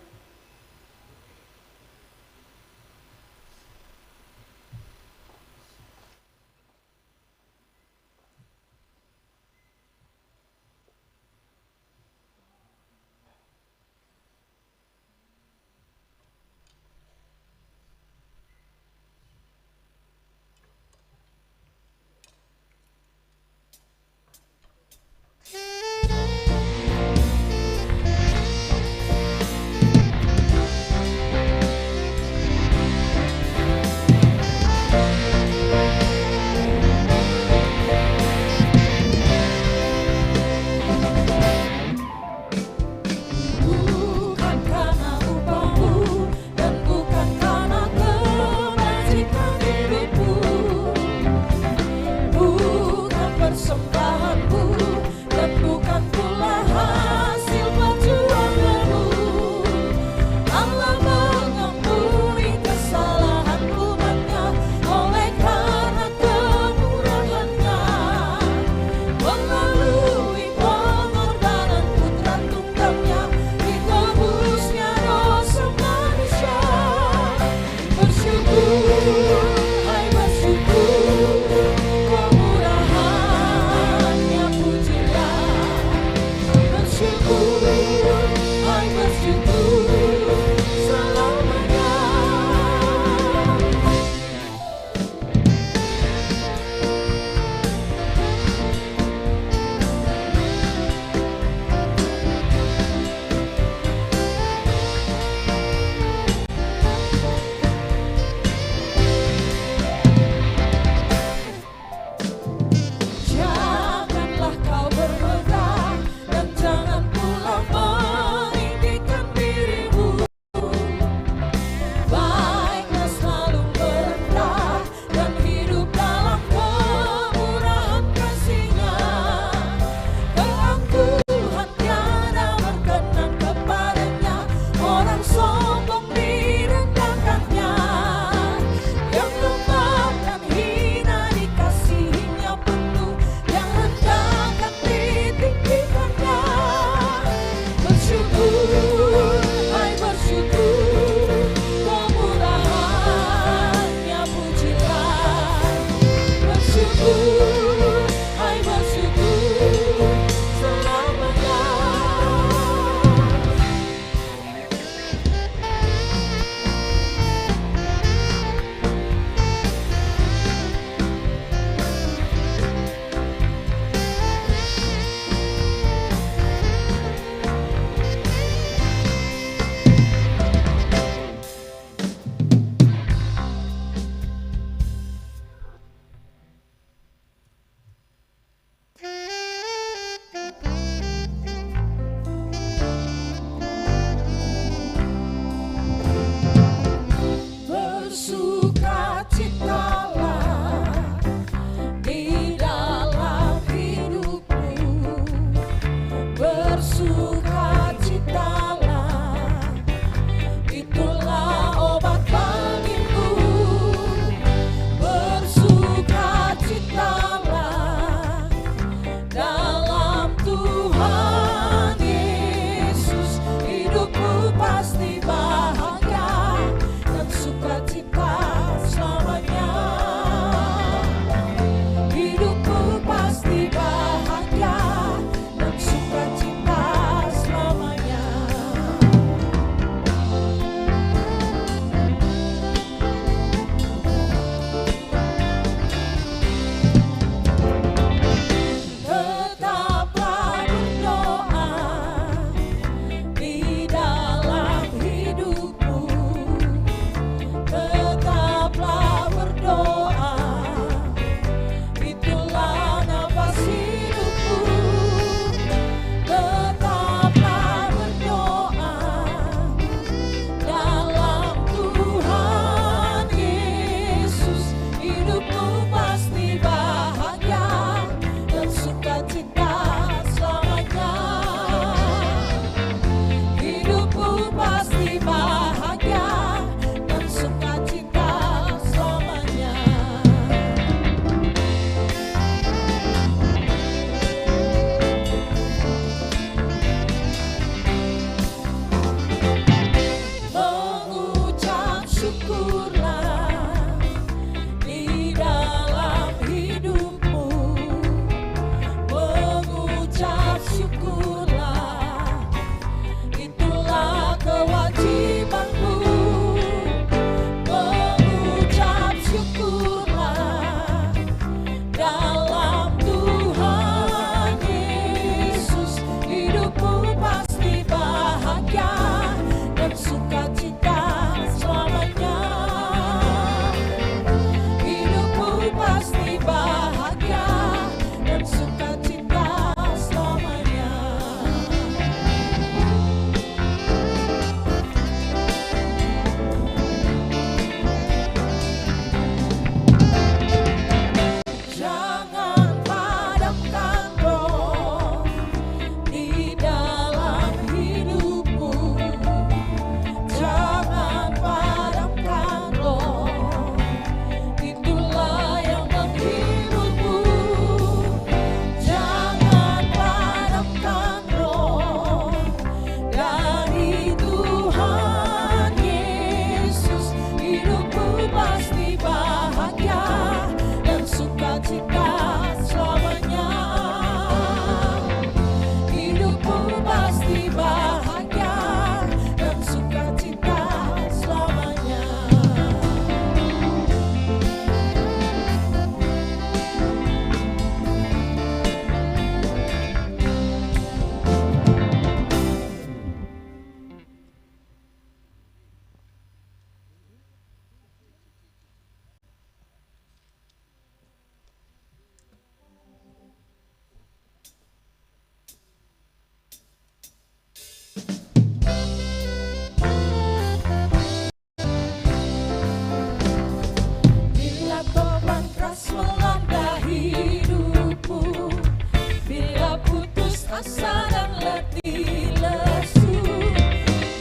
asa dan letih lesu.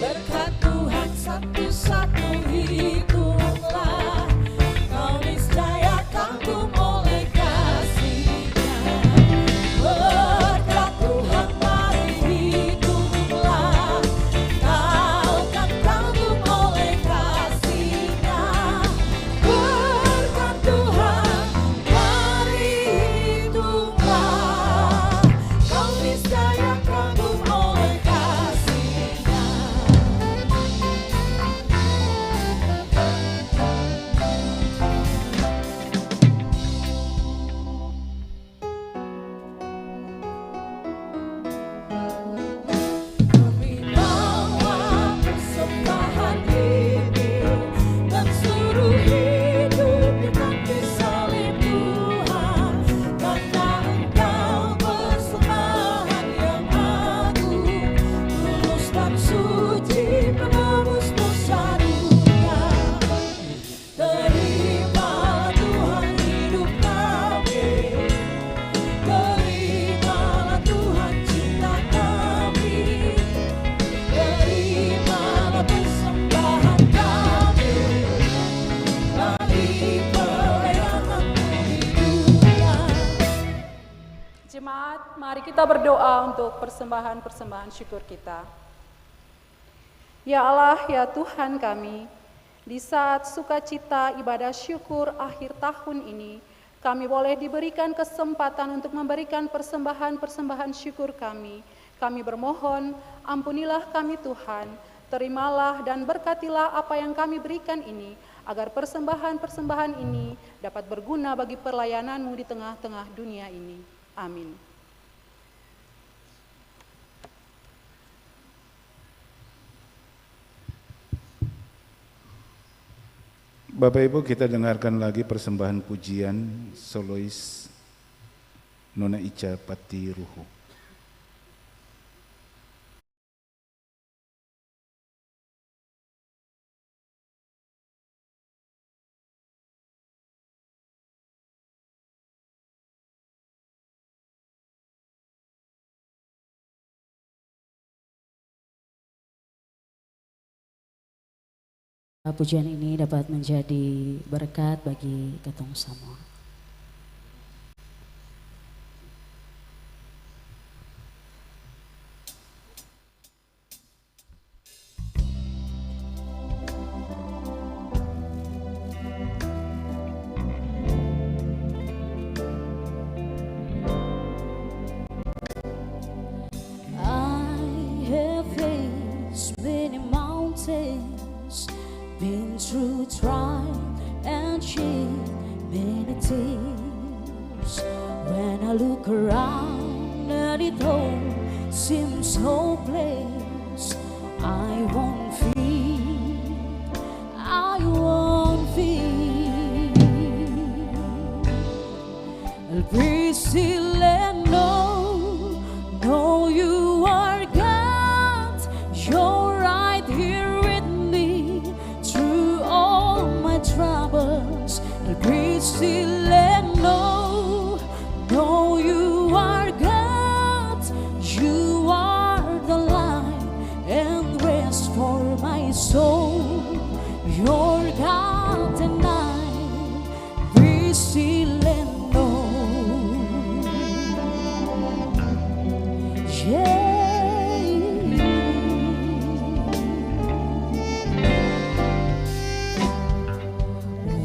Berkat Tuhan satu-satu hitunglah, kau niscaya kagum oleh kasih-Nya. Berkat Tuhan mari hitunglah, kau kan kagum oleh kasih-Nya. Berkat Tuhan mari hitunglah, kau niscaya kagum oleh kasih-Nya. Kami bawa persembahan ini dan suruh hidup di kaki salib Tuhan, karena Engkau persembahan yang agung, tulus dan suci penebus dosa dunia. Terimalah Tuhan hidup kami, terimalah Tuhan cinta kami, terimalah persembahan kami, bagi pelayanan-Mu di dunia. Jemaat, mari kita berdoa untuk persembahan-persembahan syukur kita. Ya Allah, ya Tuhan kami, di saat sukacita ibadah syukur akhir tahun ini, kami boleh diberikan kesempatan untuk memberikan persembahan-persembahan syukur kami. Kami bermohon, ampunilah kami Tuhan, terimalah dan berkatilah apa yang kami berikan ini, agar persembahan-persembahan ini dapat berguna bagi pelayanan-Mu di tengah-tengah dunia ini. Amin. Bapak Ibu, kita dengarkan lagi persembahan pujian solois Nona Ica Pati Ruhu. Pujian ini dapat menjadi berkat bagi ketong semua. I have faced many mountains, been through trial and shame, many things. When I look around and it all seems hopeless, I won't fear, I won't fear. I'll be still and know you are God, you're right here with me through all my troubles. I'll be still and know you are God, you are the light and rest for my soul. You're God and I be still and know.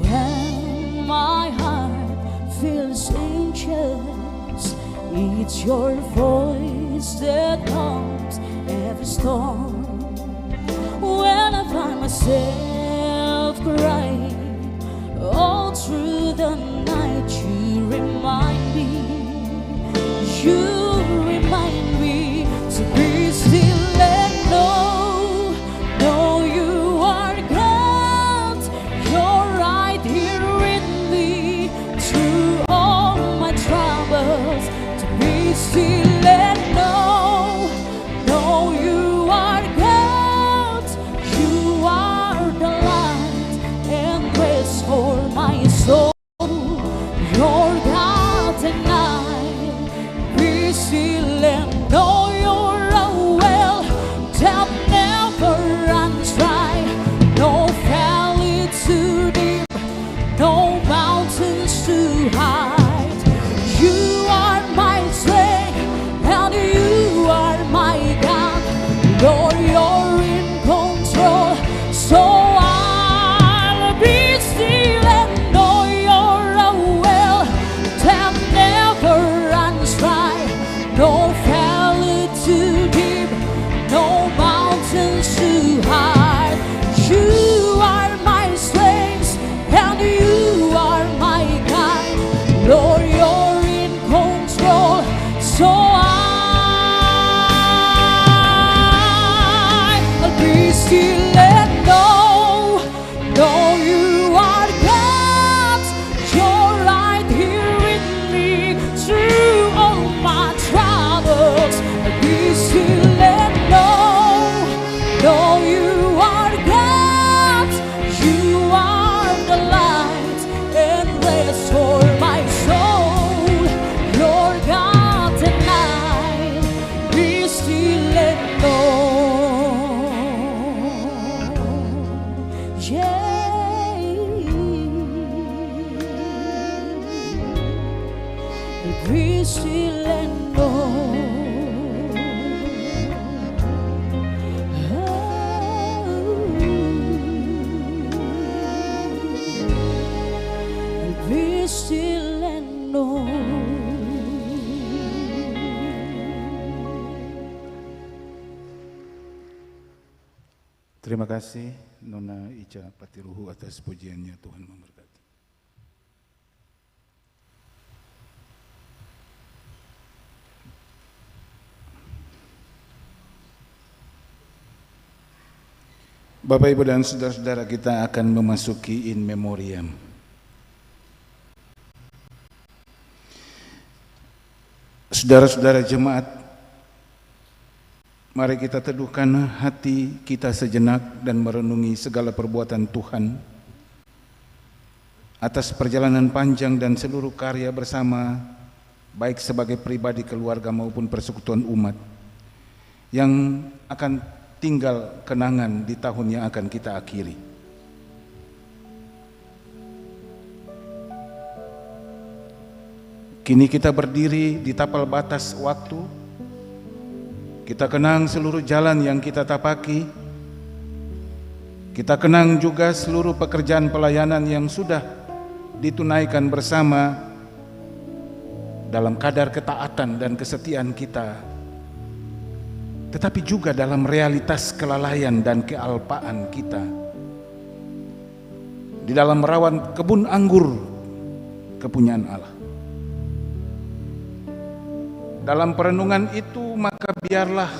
When my heart feels anxious, it's your voice that calms every storm. When I find myself crying all through the night, you remind me to be still and know you are God, you're right here with me through all my troubles. To be still and know you are God, you are the light and grace for my soul. You're God and I be still. Lord, you're in control. So I'll be still and know you're a well that never runs dry. No valley too deep, no mountains too high. You are my strength and you are my guide. Lord, you're in control. So I'll be still and know you are God. You're right here with me through all my troubles. I'll be still and know you are God. You are the light and restore my soul. You're God and I be still and know. Yeah, be still and know. Be still and know. Terima kasih Nona Ica Patiruhu atas pujiannya. Tuhan memberkati. Bapak, Ibu, dan saudara-saudara, kita akan memasuki in memoriam. Saudara-saudara jemaat, mari kita teduhkan hati kita sejenak dan merenungi segala perbuatan Tuhan atas perjalanan panjang dan seluruh karya bersama, baik sebagai pribadi, keluarga maupun persekutuan umat, yang akan tinggal kenangan di tahun yang akan kita akhiri. Kini kita berdiri di tapal batas waktu. Kita kenang seluruh jalan yang kita tapaki. Kita kenang juga seluruh pekerjaan pelayanan yang sudah ditunaikan bersama dalam kadar ketaatan dan kesetiaan kita, tetapi juga dalam realitas kelalaian dan kealpaan kita di dalam merawat kebun anggur kepunyaan Allah. Dalam perenungan itu, maka biarlah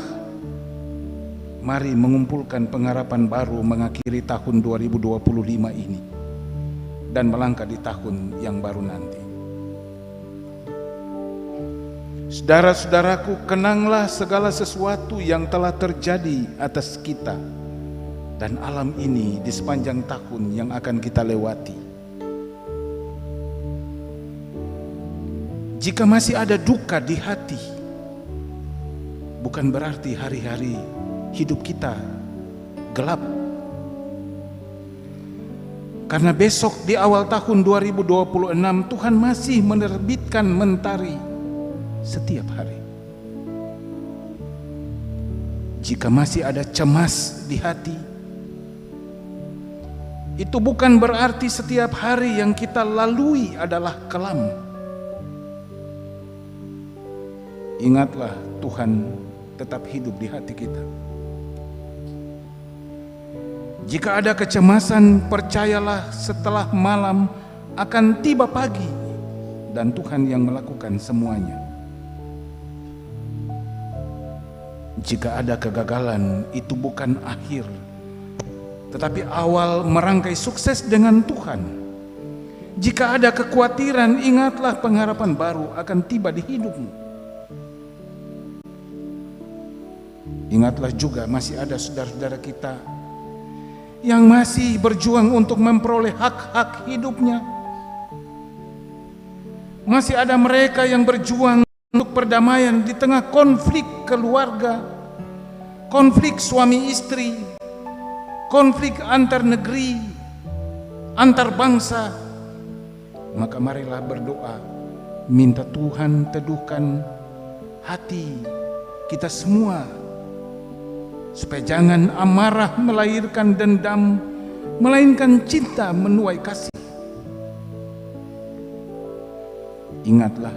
mari mengumpulkan pengharapan baru mengakhiri tahun 2025 ini dan melangkah di tahun yang baru nanti. Saudara-saudaraku, kenanglah segala sesuatu yang telah terjadi atas kita dan alam ini di sepanjang tahun yang akan kita lewati. Jika masih ada duka di hati, bukan berarti hari-hari hidup kita gelap. Karena besok di awal tahun 2026 Tuhan masih menerbitkan mentari setiap hari. Jika masih ada cemas di hati, itu bukan berarti setiap hari yang kita lalui adalah kelam. Ingatlah, Tuhan tetap hidup di hati kita. Jika ada kecemasan, percayalah setelah malam akan tiba pagi dan Tuhan yang melakukan semuanya. Jika ada kegagalan, itu bukan akhir, tetapi awal merangkai sukses dengan Tuhan. Jika ada kekhawatiran, ingatlah pengharapan baru akan tiba di hidupmu. Ingatlah juga masih ada saudara-saudara kita yang masih berjuang untuk memperoleh hak-hak hidupnya. Masih ada mereka yang berjuang untuk perdamaian di tengah konflik keluarga, konflik suami istri, konflik antar negeri, antar bangsa. Maka marilah berdoa, minta Tuhan teduhkan hati kita semua, supaya jangan amarah melahirkan dendam, melainkan cinta menuai kasih. Ingatlah,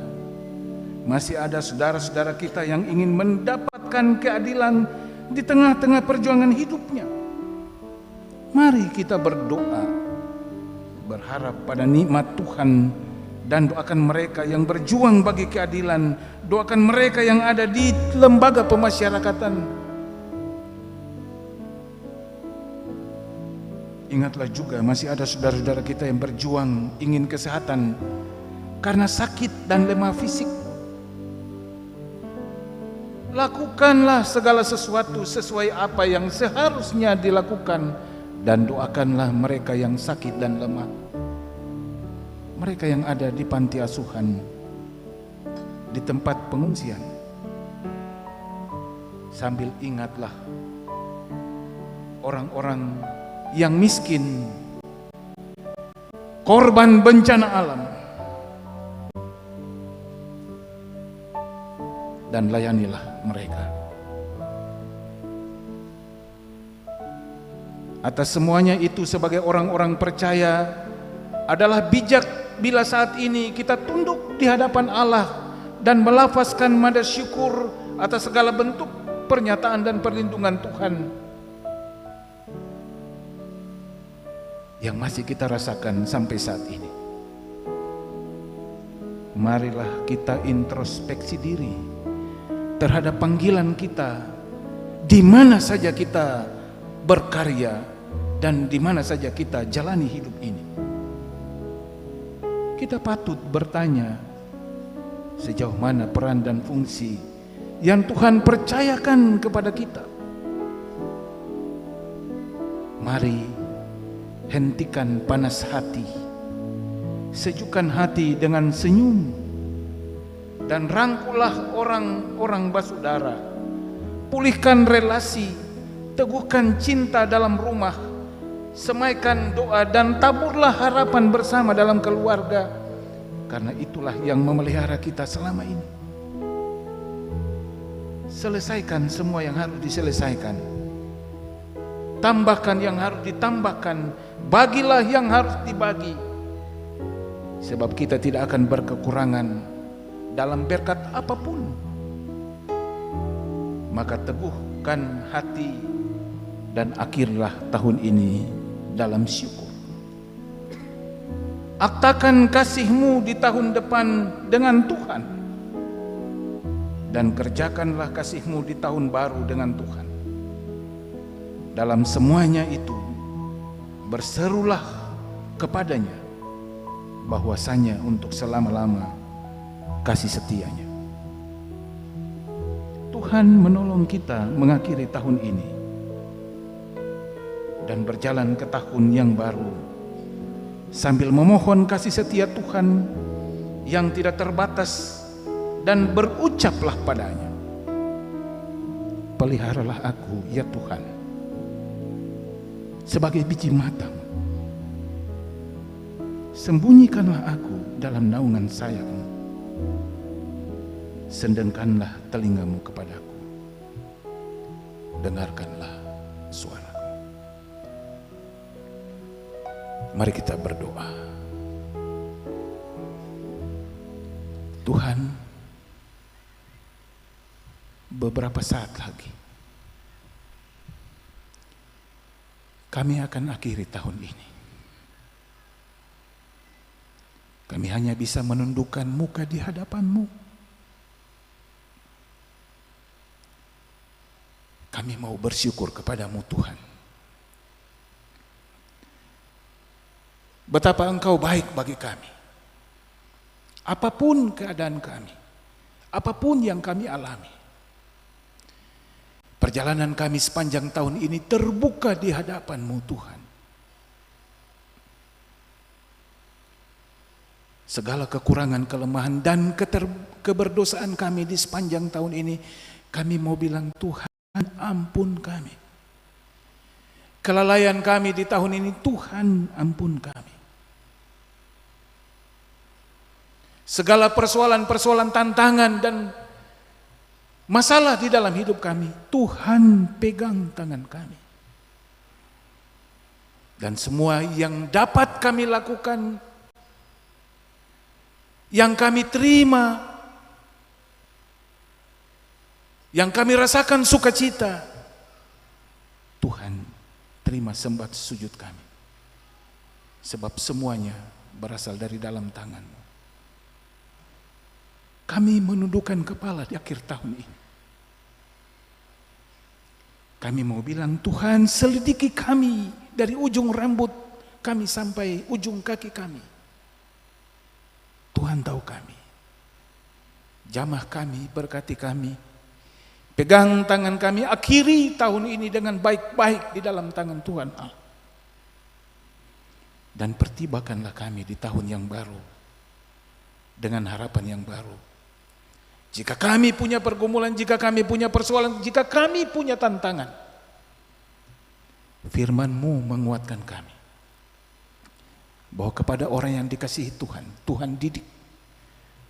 masih ada saudara-saudara kita yang ingin mendapatkan keadilan di tengah-tengah perjuangan hidupnya. Mari kita berdoa, berharap pada nikmat Tuhan, dan doakan mereka yang berjuang bagi keadilan, doakan mereka yang ada di lembaga pemasyarakatan. Ingatlah juga masih ada saudara-saudara kita yang berjuang ingin kesehatan karena sakit dan lemah fisik. Lakukanlah segala sesuatu sesuai apa yang seharusnya dilakukan, dan doakanlah mereka yang sakit dan lemah, mereka yang ada di panti asuhan, di tempat pengungsian. Sambil ingatlah orang-orang yang miskin, korban bencana alam, dan layanilah mereka. Atas semuanya itu, sebagai orang-orang percaya, adalah bijak bila saat ini kita tunduk di hadapan Allah dan melafazkan nada syukur atas segala bentuk pernyataan dan perlindungan Tuhan yang masih kita rasakan sampai saat ini. Marilah kita introspeksi diri terhadap panggilan kita, di mana saja kita berkarya dan di mana saja kita jalani hidup ini. Kita patut bertanya, sejauh mana peran dan fungsi yang Tuhan percayakan kepada kita. Mari hentikan panas hati, sejukkan hati dengan senyum, dan rangkullah orang-orang basudara. Pulihkan relasi, teguhkan cinta dalam rumah, semaikan doa dan taburlah harapan bersama dalam keluarga, karena itulah yang memelihara kita selama ini. Selesaikan semua yang harus diselesaikan, tambahkan yang harus ditambahkan, bagilah yang harus dibagi, sebab kita tidak akan berkekurangan dalam berkat apapun. Maka teguhkan hati dan akhirlah tahun ini dalam syukur. Aktakan kasih-Mu di tahun depan dengan Tuhan, dan kerjakanlah kasih-Mu di tahun baru dengan Tuhan. Dalam semuanya itu, berserulah kepadanya bahwasanya untuk selama-lama kasih setianya. Tuhan menolong kita mengakhiri tahun ini dan berjalan ke tahun yang baru, sambil memohon kasih setia Tuhan yang tidak terbatas, dan berucaplah padanya, peliharalah aku ya Tuhan sebagai biji mata-Mu, sembunyikanlah aku dalam naungan sayap-Mu, sendengkanlah telinga-Mu kepadaku, dengarkanlah suara. Mari kita berdoa. Tuhan, beberapa saat lagi kami akan akhiri tahun ini. Kami hanya bisa menundukkan muka di hadapan-Mu. Kami mau bersyukur kepadamu Tuhan. Betapa Engkau baik bagi kami. Apapun keadaan kami, apapun yang kami alami, perjalanan kami sepanjang tahun ini terbuka di hadapan-Mu Tuhan. Segala kekurangan, kelemahan, dan keberdosaan kami di sepanjang tahun ini, kami mau bilang Tuhan, ampun kami. Kelalaian kami di tahun ini, Tuhan ampun kami. Segala persoalan-persoalan, tantangan dan masalah di dalam hidup kami, Tuhan pegang tangan kami. Dan semua yang dapat kami lakukan, yang kami terima, yang kami rasakan sukacita, Tuhan terima sembah sujud kami. Sebab semuanya berasal dari dalam tangan-Mu. Kami menundukkan kepala di akhir tahun ini. Kami mau bilang, Tuhan selidiki kami dari ujung rambut kami sampai ujung kaki kami. Tuhan tahu kami. Jamah kami, berkati kami. Pegang tangan kami, akhiri tahun ini dengan baik-baik di dalam tangan Tuhan Allah. Dan pertibakanlah kami di tahun yang baru dengan harapan yang baru. Jika kami punya pergumulan, jika kami punya persoalan, jika kami punya tantangan, firman-Mu menguatkan kami. Bahwa kepada orang yang dikasihi Tuhan, Tuhan didik,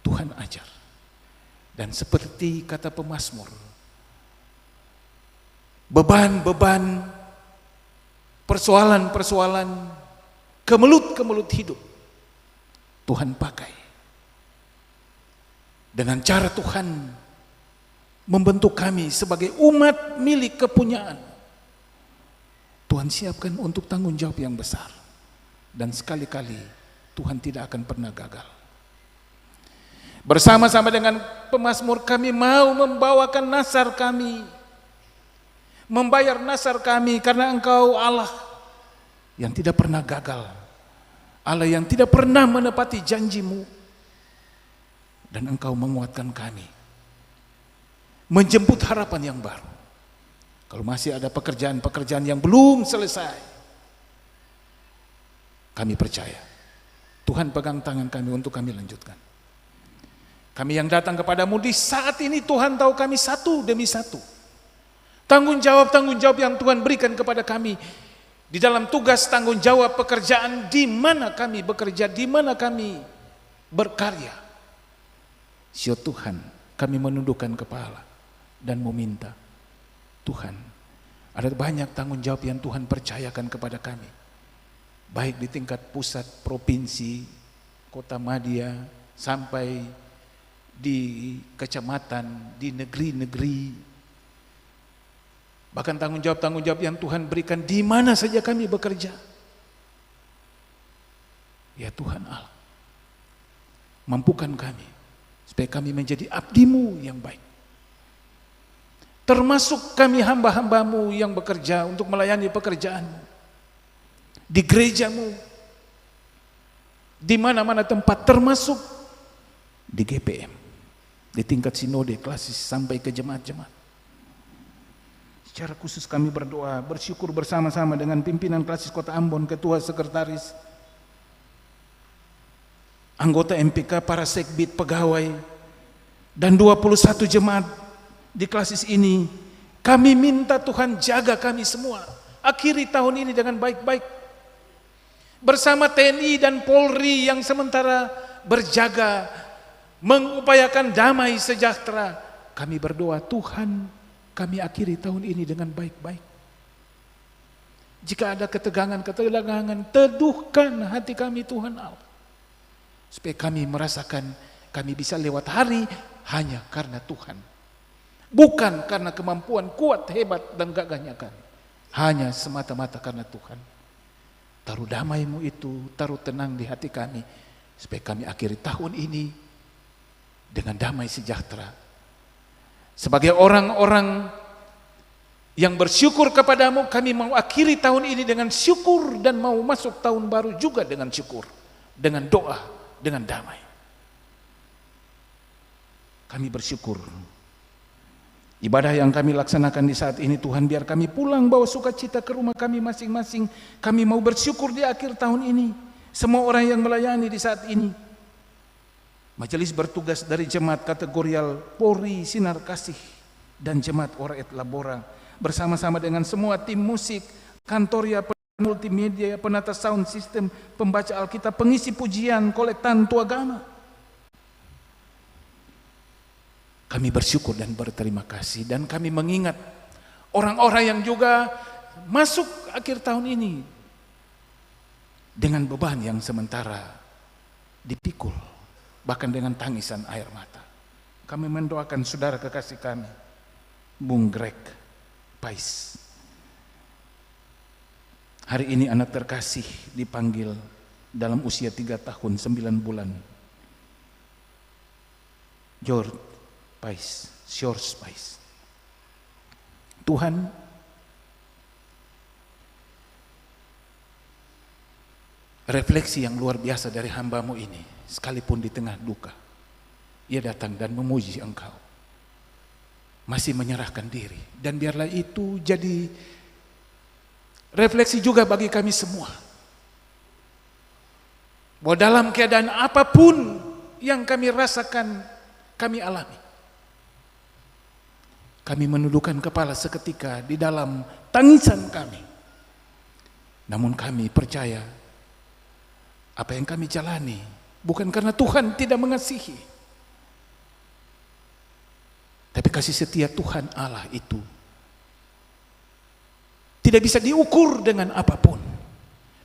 Tuhan ajar. Dan seperti kata pemazmur, beban-beban, persoalan-persoalan, kemelut-kemelut hidup, Tuhan pakai. Dengan cara Tuhan membentuk kami sebagai umat milik kepunyaan. Tuhan siapkan untuk tanggung jawab yang besar. Dan sekali-kali Tuhan tidak akan pernah gagal. Bersama-sama dengan pemazmur kami mau membawakan nasar kami, membayar nasar kami, karena Engkau Allah yang tidak pernah gagal, Allah yang tidak pernah menepati janji-Mu. Dan Engkau menguatkan kami menjemput harapan yang baru. Kalau masih ada pekerjaan-pekerjaan yang belum selesai, kami percaya Tuhan pegang tangan kami untuk kami lanjutkan. Kami yang datang kepadamu di saat ini, Tuhan tahu kami satu demi satu. Tanggung jawab yang Tuhan berikan kepada kami di dalam tugas tanggung jawab pekerjaan, di mana kami bekerja, di mana kami berkarya. Ya Tuhan, kami menundukkan kepala dan meminta, Tuhan, ada banyak tanggung jawab yang Tuhan percayakan kepada kami, baik di tingkat pusat, provinsi, kota madya, sampai di kecamatan, di negeri-negeri. Bahkan tanggung jawab yang Tuhan berikan di mana saja kami bekerja. Ya Tuhan Allah, mampukan kami supaya kami menjadi abdi-Mu yang baik. Termasuk kami hamba-hamba-Mu yang bekerja untuk melayani pekerjaan-Mu. Di gereja-Mu, di mana-mana tempat, termasuk di GPM, di tingkat sinode, klasis, sampai ke jemaat-jemaat. Secara khusus kami berdoa, bersyukur bersama-sama dengan pimpinan klasis Kota Ambon, ketua, sekretaris, anggota MPK, para sekbid, pegawai, dan 21 jemaat di klasis ini. Kami minta Tuhan jaga kami semua, akhiri tahun ini dengan baik-baik. Bersama TNI dan Polri yang sementara berjaga, mengupayakan damai sejahtera, kami berdoa, Tuhan, kami akhiri tahun ini dengan baik-baik. Jika ada ketegangan, teduhkan hati kami Tuhan Allah, supaya kami merasakan kami bisa lewat hari hanya karena Tuhan. Bukan karena kemampuan kuat, hebat, dan gagahnya kami. Hanya semata-mata karena Tuhan. Taruh damai-Mu itu, taruh tenang di hati kami, supaya kami akhiri tahun ini dengan damai sejahtera. Sebagai orang-orang yang bersyukur kepadamu, kami mau akhiri tahun ini dengan syukur, dan mau masuk tahun baru juga dengan syukur, dengan doa, dengan damai. Kami bersyukur ibadah yang kami laksanakan di saat ini, Tuhan, biar kami pulang bawa sukacita ke rumah kami masing-masing. Kami mau bersyukur di akhir tahun ini. Semua orang yang melayani di saat ini, majelis bertugas dari jemaat kategorial Polri, Sinar Kasih, dan jemaat Oraet Labora, bersama-sama dengan semua tim musik, kantoria, multimedia, penata sound system, pembaca Alkitab, pengisi pujian, kolektan, tuagama. Kami bersyukur dan berterima kasih, dan kami mengingat orang-orang yang juga masuk akhir tahun ini dengan beban yang sementara dipikul, bahkan dengan tangisan air mata. Kami mendoakan saudara kekasih kami, Bung Greg Pais. Hari ini anak terkasih dipanggil dalam usia 3 tahun 9 bulan. George Pais. Tuhan, refleksi yang luar biasa dari hamba-Mu ini, sekalipun di tengah duka, ia datang dan memuji Engkau, masih menyerahkan diri. Dan biarlah itu jadi refleksi juga bagi kami semua, bahwa dalam keadaan apapun yang kami rasakan, kami alami, kami menundukkan kepala seketika di dalam tangisan kami. Namun kami percaya apa yang kami jalani bukan karena Tuhan tidak mengasihi, tapi kasih setia Tuhan Allah itu tidak bisa diukur dengan apapun.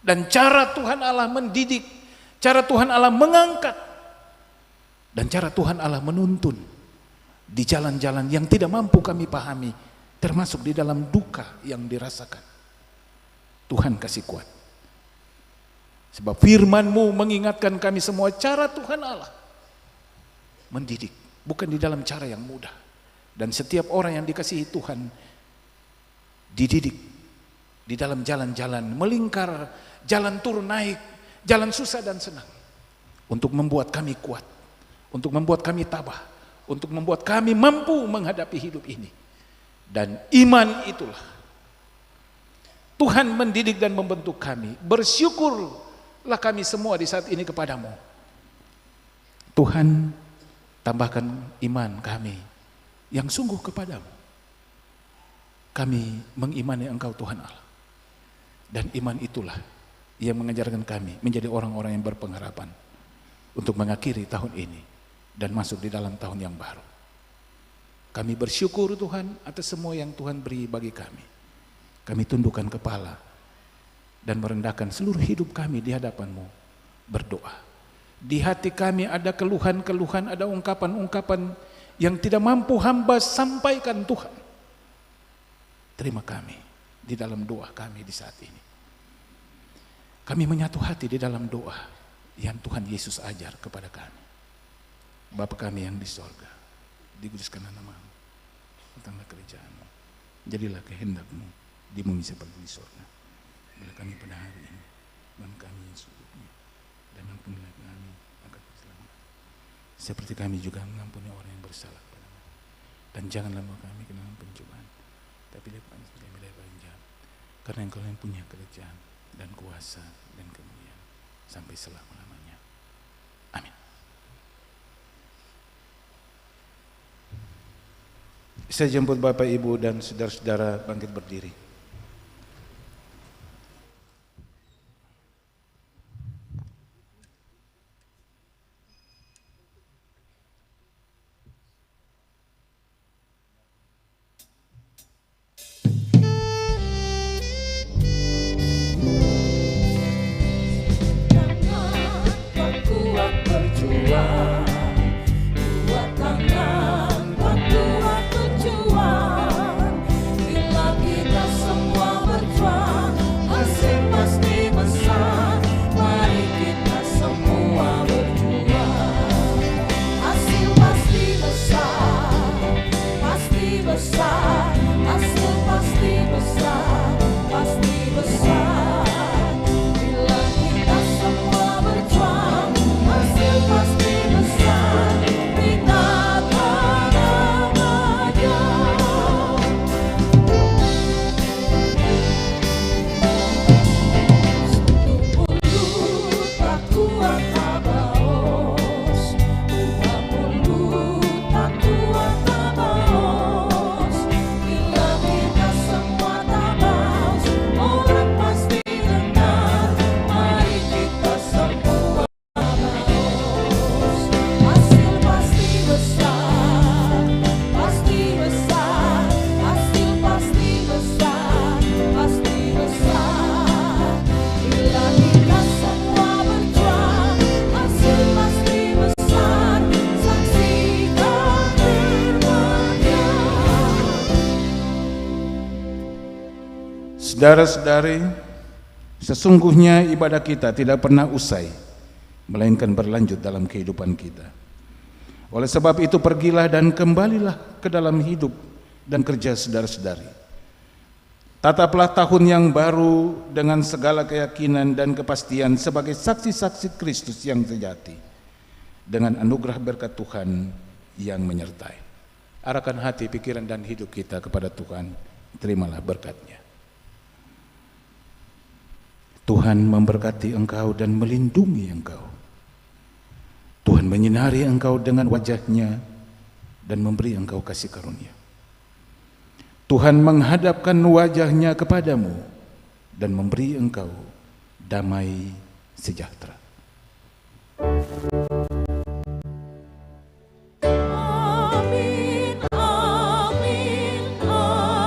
Dan cara Tuhan Allah mendidik, cara Tuhan Allah mengangkat, dan cara Tuhan Allah menuntun di jalan-jalan yang tidak mampu kami pahami, termasuk di dalam duka yang dirasakan. Tuhan kasih kuat. Sebab firman-Mu mengingatkan kami semua, cara Tuhan Allah mendidik, bukan di dalam cara yang mudah. Dan setiap orang yang dikasihi Tuhan dididik di dalam jalan-jalan, melingkar, jalan turun naik, jalan susah dan senang, untuk membuat kami kuat, untuk membuat kami tabah, untuk membuat kami mampu menghadapi hidup ini. Dan iman itulah Tuhan mendidik dan membentuk kami. Bersyukurlah kami semua di saat ini kepadamu. Tuhan, tambahkan iman kami yang sungguh kepadamu. Kami mengimani Engkau Tuhan Allah. Dan iman itulah yang mengajarkan kami menjadi orang-orang yang berpengharapan untuk mengakhiri tahun ini dan masuk di dalam tahun yang baru. Kami bersyukur Tuhan atas semua yang Tuhan beri bagi kami. Kami tundukkan kepala dan merendahkan seluruh hidup kami di hadapan-Mu, berdoa. Di hati kami ada keluhan-keluhan, ada ungkapan-ungkapan yang tidak mampu hamba sampaikan Tuhan. Terima kami di dalam doa kami di saat ini. Kami menyatu hati di dalam doa yang Tuhan Yesus ajar kepada kami. Bapa kami yang di sorga, dikuduskanlah nama-Mu, datanglah kerajaan-Mu, jadilah kehendak-Mu di bumi seperti di sorga. Bila kami pada hari ini, dan kami yang sesungguhnya, dan ampunilah kami akan keselamatan, seperti kami juga mengampuni orang yang bersalah kepadamu. Dan janganlah membawa kami ke dalam pencobaan, tapi lepaskan kami dari yang jahat, karena Engkau yang punya kerajaan dan kuasa dan kemuliaan sampai selama-lamanya. Amin. Saya jemput Bapak, Ibu, dan saudara-saudara bangkit berdiri. Kita Saudara-saudari, sesungguhnya ibadah kita tidak pernah usai, melainkan berlanjut dalam kehidupan kita. Oleh sebab itu pergilah dan kembalilah ke dalam hidup dan kerja saudara-saudari. Tataplah tahun yang baru dengan segala keyakinan dan kepastian sebagai saksi-saksi Kristus yang sejati, dengan anugerah berkat Tuhan yang menyertai. Arahkan hati, pikiran dan hidup kita kepada Tuhan, terimalah berkat-Nya. Tuhan memberkati engkau dan melindungi engkau. Tuhan menyinari engkau dengan wajah-Nya dan memberi engkau kasih karunia. Tuhan menghadapkan wajah-Nya kepadamu dan memberi engkau damai sejahtera. Amin, amin, amin.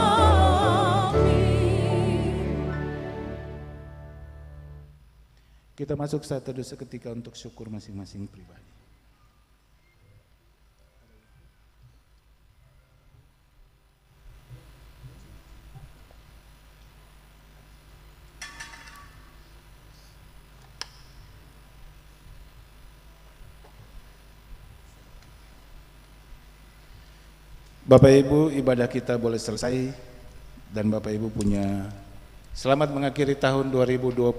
Kita masuk saat teduh seketika untuk syukur masing-masing pribadi. Bapak Ibu, ibadah kita boleh selesai dan Bapak Ibu punya selamat mengakhiri tahun 2025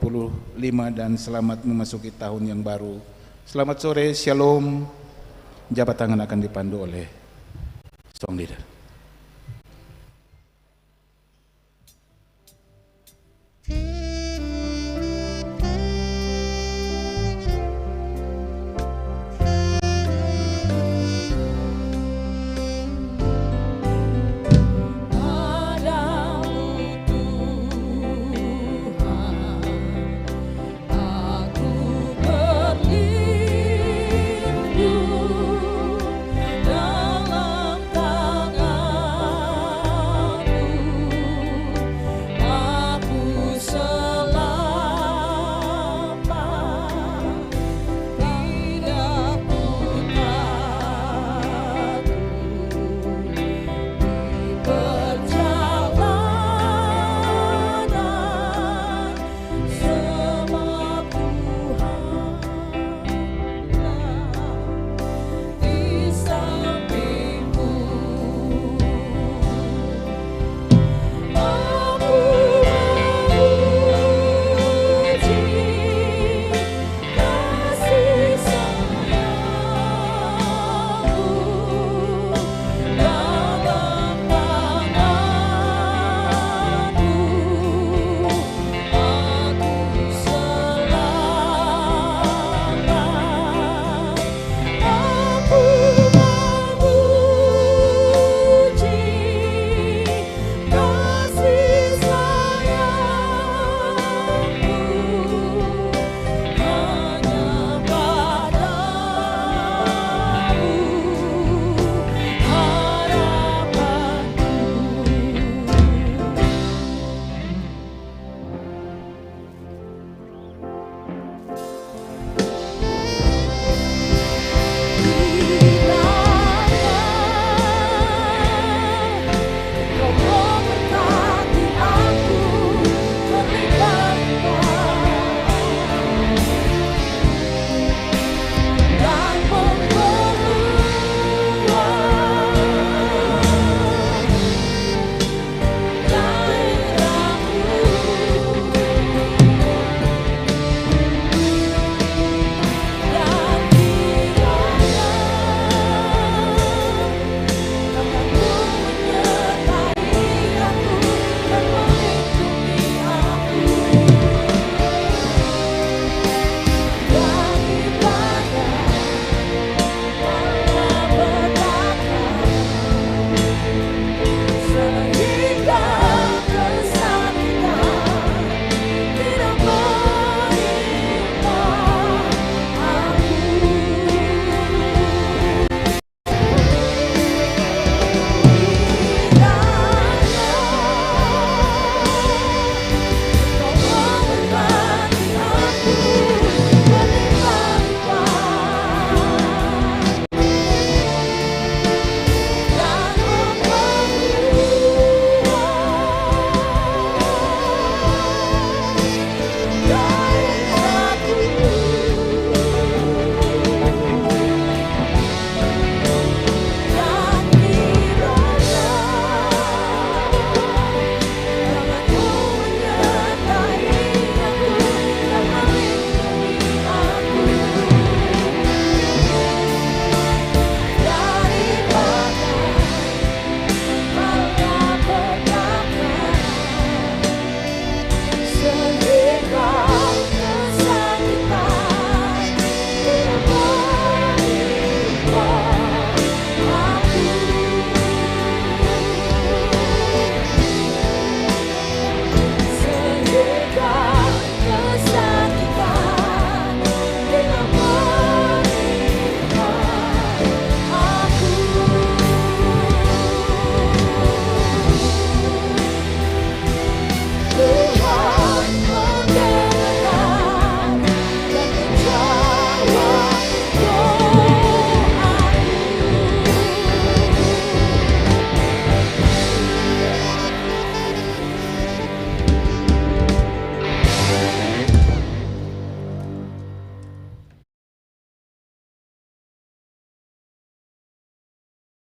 dan selamat memasuki tahun yang baru. Selamat sore, shalom. Jabat tangan akan dipandu oleh song leader.